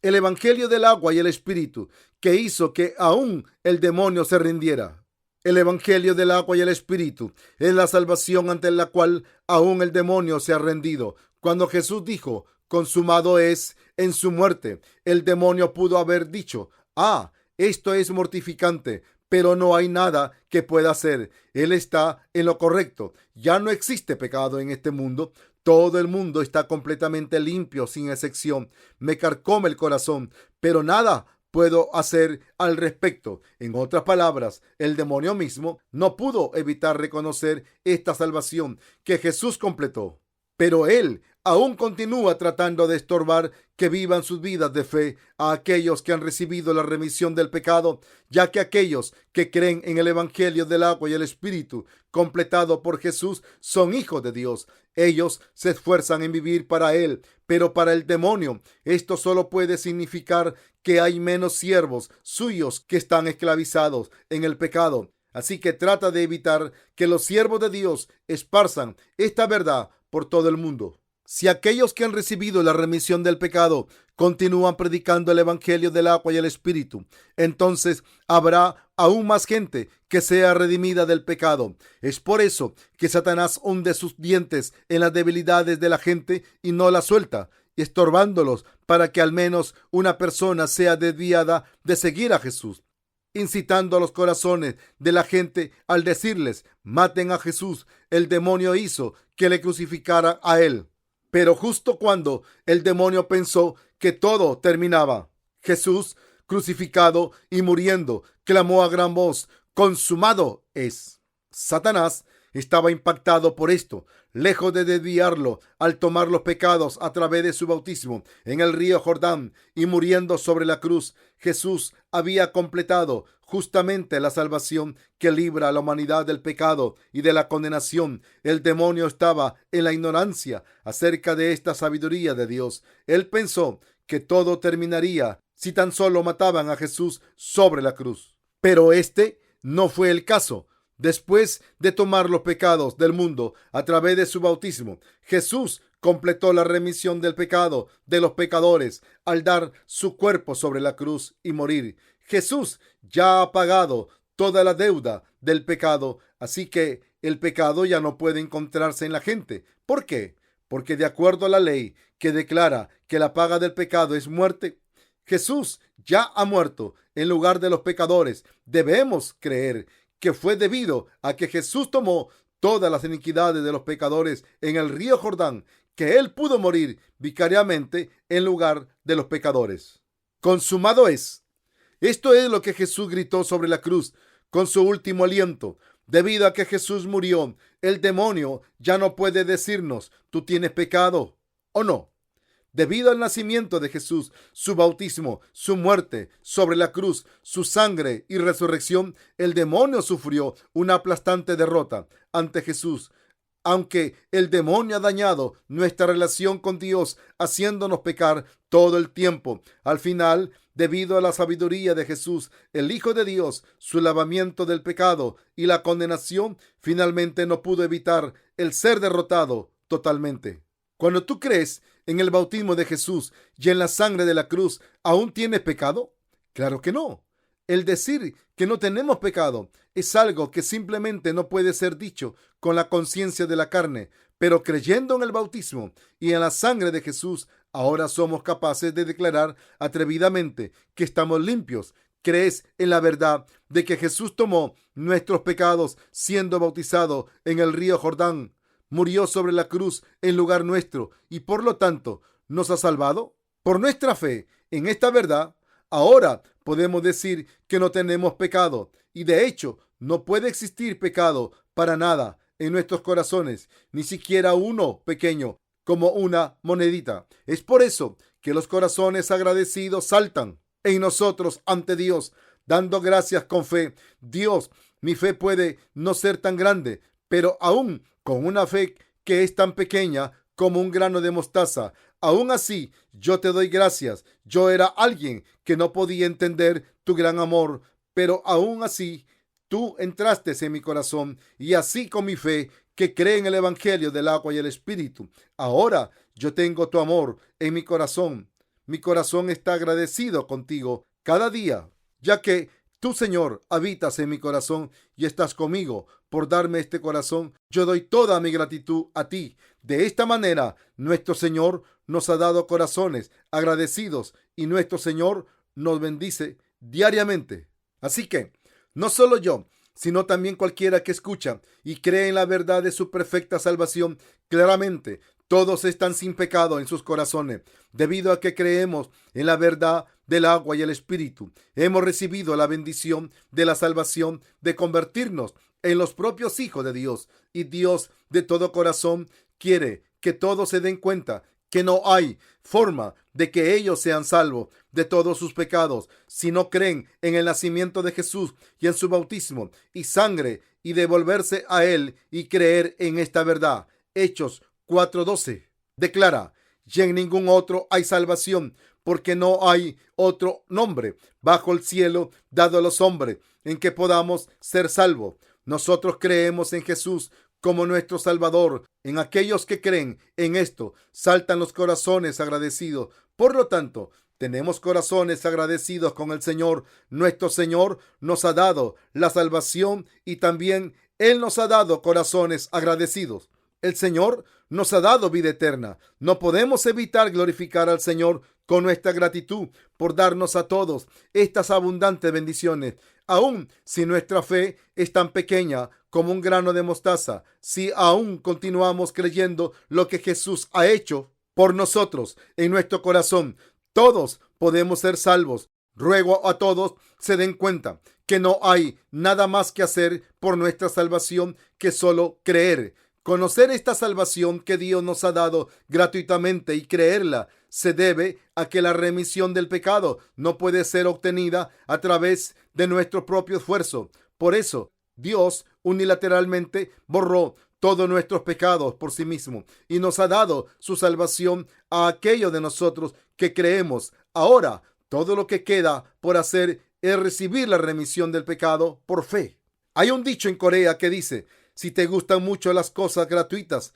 El evangelio del agua y el espíritu que hizo que aún el demonio se rindiera. El evangelio del agua y el espíritu es la salvación ante la cual aún el demonio se ha rendido. Cuando Jesús dijo: consumado es, en su muerte, el demonio pudo haber dicho: esto es mortificante, pero no hay nada que pueda hacer. Él está en lo correcto. Ya no existe pecado en este mundo. Todo el mundo está completamente limpio, sin excepción. Me carcome el corazón, pero nada puedo hacer al respecto. En otras palabras, el demonio mismo no pudo evitar reconocer esta salvación que Jesús completó. Pero él aún continúa tratando de estorbar que vivan sus vidas de fe a aquellos que han recibido la remisión del pecado, ya que aquellos que creen en el evangelio del agua y el espíritu completado por Jesús son hijos de Dios. Ellos se esfuerzan en vivir para Él, pero para el demonio esto solo puede significar que hay menos siervos suyos que están esclavizados en el pecado. Así que trata de evitar que los siervos de Dios esparzan esta verdad por todo el mundo. Si aquellos que han recibido la remisión del pecado continúan predicando el evangelio del agua y el espíritu, entonces habrá aún más gente que sea redimida del pecado. Es por eso que Satanás hunde sus dientes en las debilidades de la gente y no la suelta, estorbándolos para que al menos una persona sea desviada de seguir a Jesús, incitando a los corazones de la gente al decirles: maten a Jesús. El demonio hizo que le crucificaran a él. Pero justo cuando el demonio pensó que todo terminaba, Jesús, crucificado y muriendo, clamó a gran voz: consumado es. Satanás estaba impactado por esto. lejos de desviarlo al tomar los pecados a través de su bautismo en el río Jordán y muriendo sobre la cruz, Jesús había completado justamente la salvación que libra a la humanidad del pecado y de la condenación. El demonio estaba en la ignorancia acerca de esta sabiduría de Dios. Él pensó que todo terminaría si tan solo mataban a Jesús sobre la cruz. Pero este no fue el caso. Después de tomar los pecados del mundo a través de su bautismo, Jesús completó la remisión del pecado de los pecadores al dar su cuerpo sobre la cruz y morir. Jesús ya ha pagado toda la deuda del pecado, así que el pecado ya no puede encontrarse en la gente. ¿Por qué? Porque de acuerdo a la ley que declara que la paga del pecado es muerte, Jesús ya ha muerto en lugar de los pecadores. Debemos creer que fue debido a que Jesús tomó todas las iniquidades de los pecadores en el río Jordán, que Él pudo morir vicariamente en lugar de los pecadores. Consumado es. Esto es lo que Jesús gritó sobre la cruz con su último aliento. Debido a que Jesús murió, el demonio ya no puede decirnos, tú tienes pecado o no. Debido al nacimiento de Jesús, su bautismo, su muerte sobre la cruz, su sangre y resurrección, el demonio sufrió una aplastante derrota ante Jesús. Aunque el demonio ha dañado nuestra relación con Dios, haciéndonos pecar todo el tiempo, al final, debido a la sabiduría de Jesús, el Hijo de Dios, su lavamiento del pecado y la condenación, finalmente no pudo evitar el ser derrotado totalmente. Cuando tú crees en el bautismo de Jesús y en la sangre de la cruz, ¿aún tienes pecado? Claro que no. El decir que no tenemos pecado es algo que simplemente no puede ser dicho con la conciencia de la carne, pero creyendo en el bautismo y en la sangre de Jesús, ahora somos capaces de declarar atrevidamente que estamos limpios. ¿Crees en la verdad de que Jesús tomó nuestros pecados siendo bautizado en el río Jordán? Murió sobre la cruz en lugar nuestro y por lo tanto nos ha salvado. Por nuestra fe en esta verdad, ahora podemos decir que no tenemos pecado y de hecho no puede existir pecado para nada en nuestros corazones, ni siquiera uno pequeño como una monedita. Es por eso que los corazones agradecidos saltan en nosotros ante Dios, dando gracias con fe. Dios, mi fe puede no ser tan grande, pero aún con una fe que es tan pequeña como un grano de mostaza, aún así yo te doy gracias. Yo era alguien que no podía entender tu gran amor, pero aún así tú entraste en mi corazón y así con mi fe que cree en el Evangelio del agua y el Espíritu. Ahora yo tengo tu amor en mi corazón. Mi corazón está agradecido contigo cada día, ya que tú, Señor, habitas en mi corazón y estás conmigo por darme este corazón. Yo doy toda mi gratitud a ti. De esta manera, nuestro Señor nos ha dado corazones agradecidos y nuestro Señor nos bendice diariamente. Así que, no solo yo, sino también cualquiera que escucha y cree en la verdad de su perfecta salvación, claramente todos están sin pecado en sus corazones. Debido a que creemos en la verdad del agua y el Espíritu, hemos recibido la bendición de la salvación de convertirnos en los propios hijos de Dios. Y Dios de todo corazón quiere que todos se den cuenta que no hay forma de que ellos sean salvos de todos sus pecados si no creen en el nacimiento de Jesús y en su bautismo y sangre y devolverse a Él y creer en esta verdad. Hechos 4:12 declara: y en ningún otro hay salvación, porque no hay otro nombre bajo el cielo dado a los hombres en que podamos ser salvos. Nosotros creemos en Jesús como nuestro Salvador. En aquellos que creen en esto, saltan los corazones agradecidos. Por lo tanto, tenemos corazones agradecidos con el Señor. Nuestro Señor nos ha dado la salvación y también Él nos ha dado corazones agradecidos. El Señor nos ha dado vida eterna. No podemos evitar glorificar al Señor con nuestra gratitud por darnos a todos estas abundantes bendiciones. Aun si nuestra fe es tan pequeña como un grano de mostaza, si aún continuamos creyendo lo que Jesús ha hecho por nosotros en nuestro corazón, todos podemos ser salvos. Ruego a todos se den cuenta que no hay nada más que hacer por nuestra salvación que solo creer. Conocer esta salvación que Dios nos ha dado gratuitamente y creerla se debe a que la remisión del pecado no puede ser obtenida a través de nuestro propio esfuerzo. Por eso, Dios unilateralmente borró todos nuestros pecados por sí mismo y nos ha dado su salvación a aquellos de nosotros que creemos. Ahora, todo lo que queda por hacer es recibir la remisión del pecado por fe. Hay un dicho en Corea que dice: si te gustan mucho las cosas gratuitas,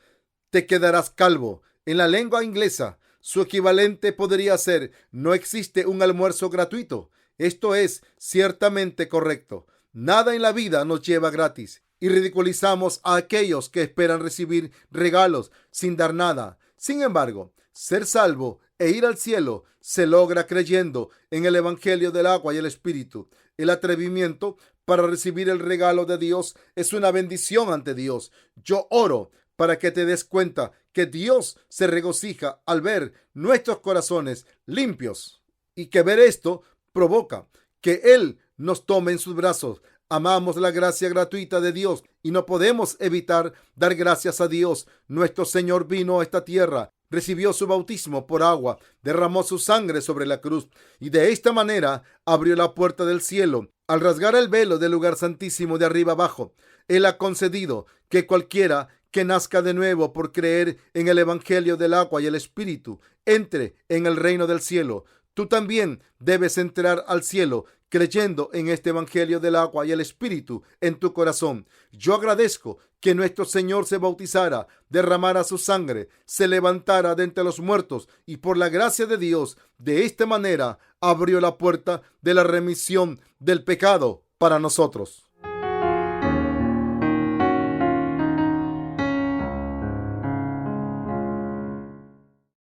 te quedarás calvo. En la lengua inglesa, su equivalente podría ser: no existe un almuerzo gratuito. Esto es ciertamente correcto. Nada en la vida nos lleva gratis y ridiculizamos a aquellos que esperan recibir regalos sin dar nada. Sin embargo, ser salvo e ir al cielo se logra creyendo en el Evangelio del agua y el Espíritu. El atrevimiento para recibir el regalo de Dios es una bendición ante Dios. Yo oro para que te des cuenta que Dios se regocija al ver nuestros corazones limpios y que ver esto provoca que Él nos tome en sus brazos. Amamos la gracia gratuita de Dios y no podemos evitar dar gracias a Dios. Nuestro Señor vino a esta tierra, recibió su bautismo por agua, derramó su sangre sobre la cruz y de esta manera abrió la puerta del cielo. Al rasgar el velo del lugar santísimo de arriba abajo, Él ha concedido que cualquiera que nazca de nuevo por creer en el Evangelio del agua y el Espíritu entre en el reino del cielo. Tú también debes entrar al cielo creyendo en este Evangelio del agua y el Espíritu en tu corazón. Yo agradezco que nuestro Señor se bautizara, derramara su sangre, se levantara de entre los muertos y por la gracia de Dios, de esta manera abrió la puerta de la remisión del pecado para nosotros.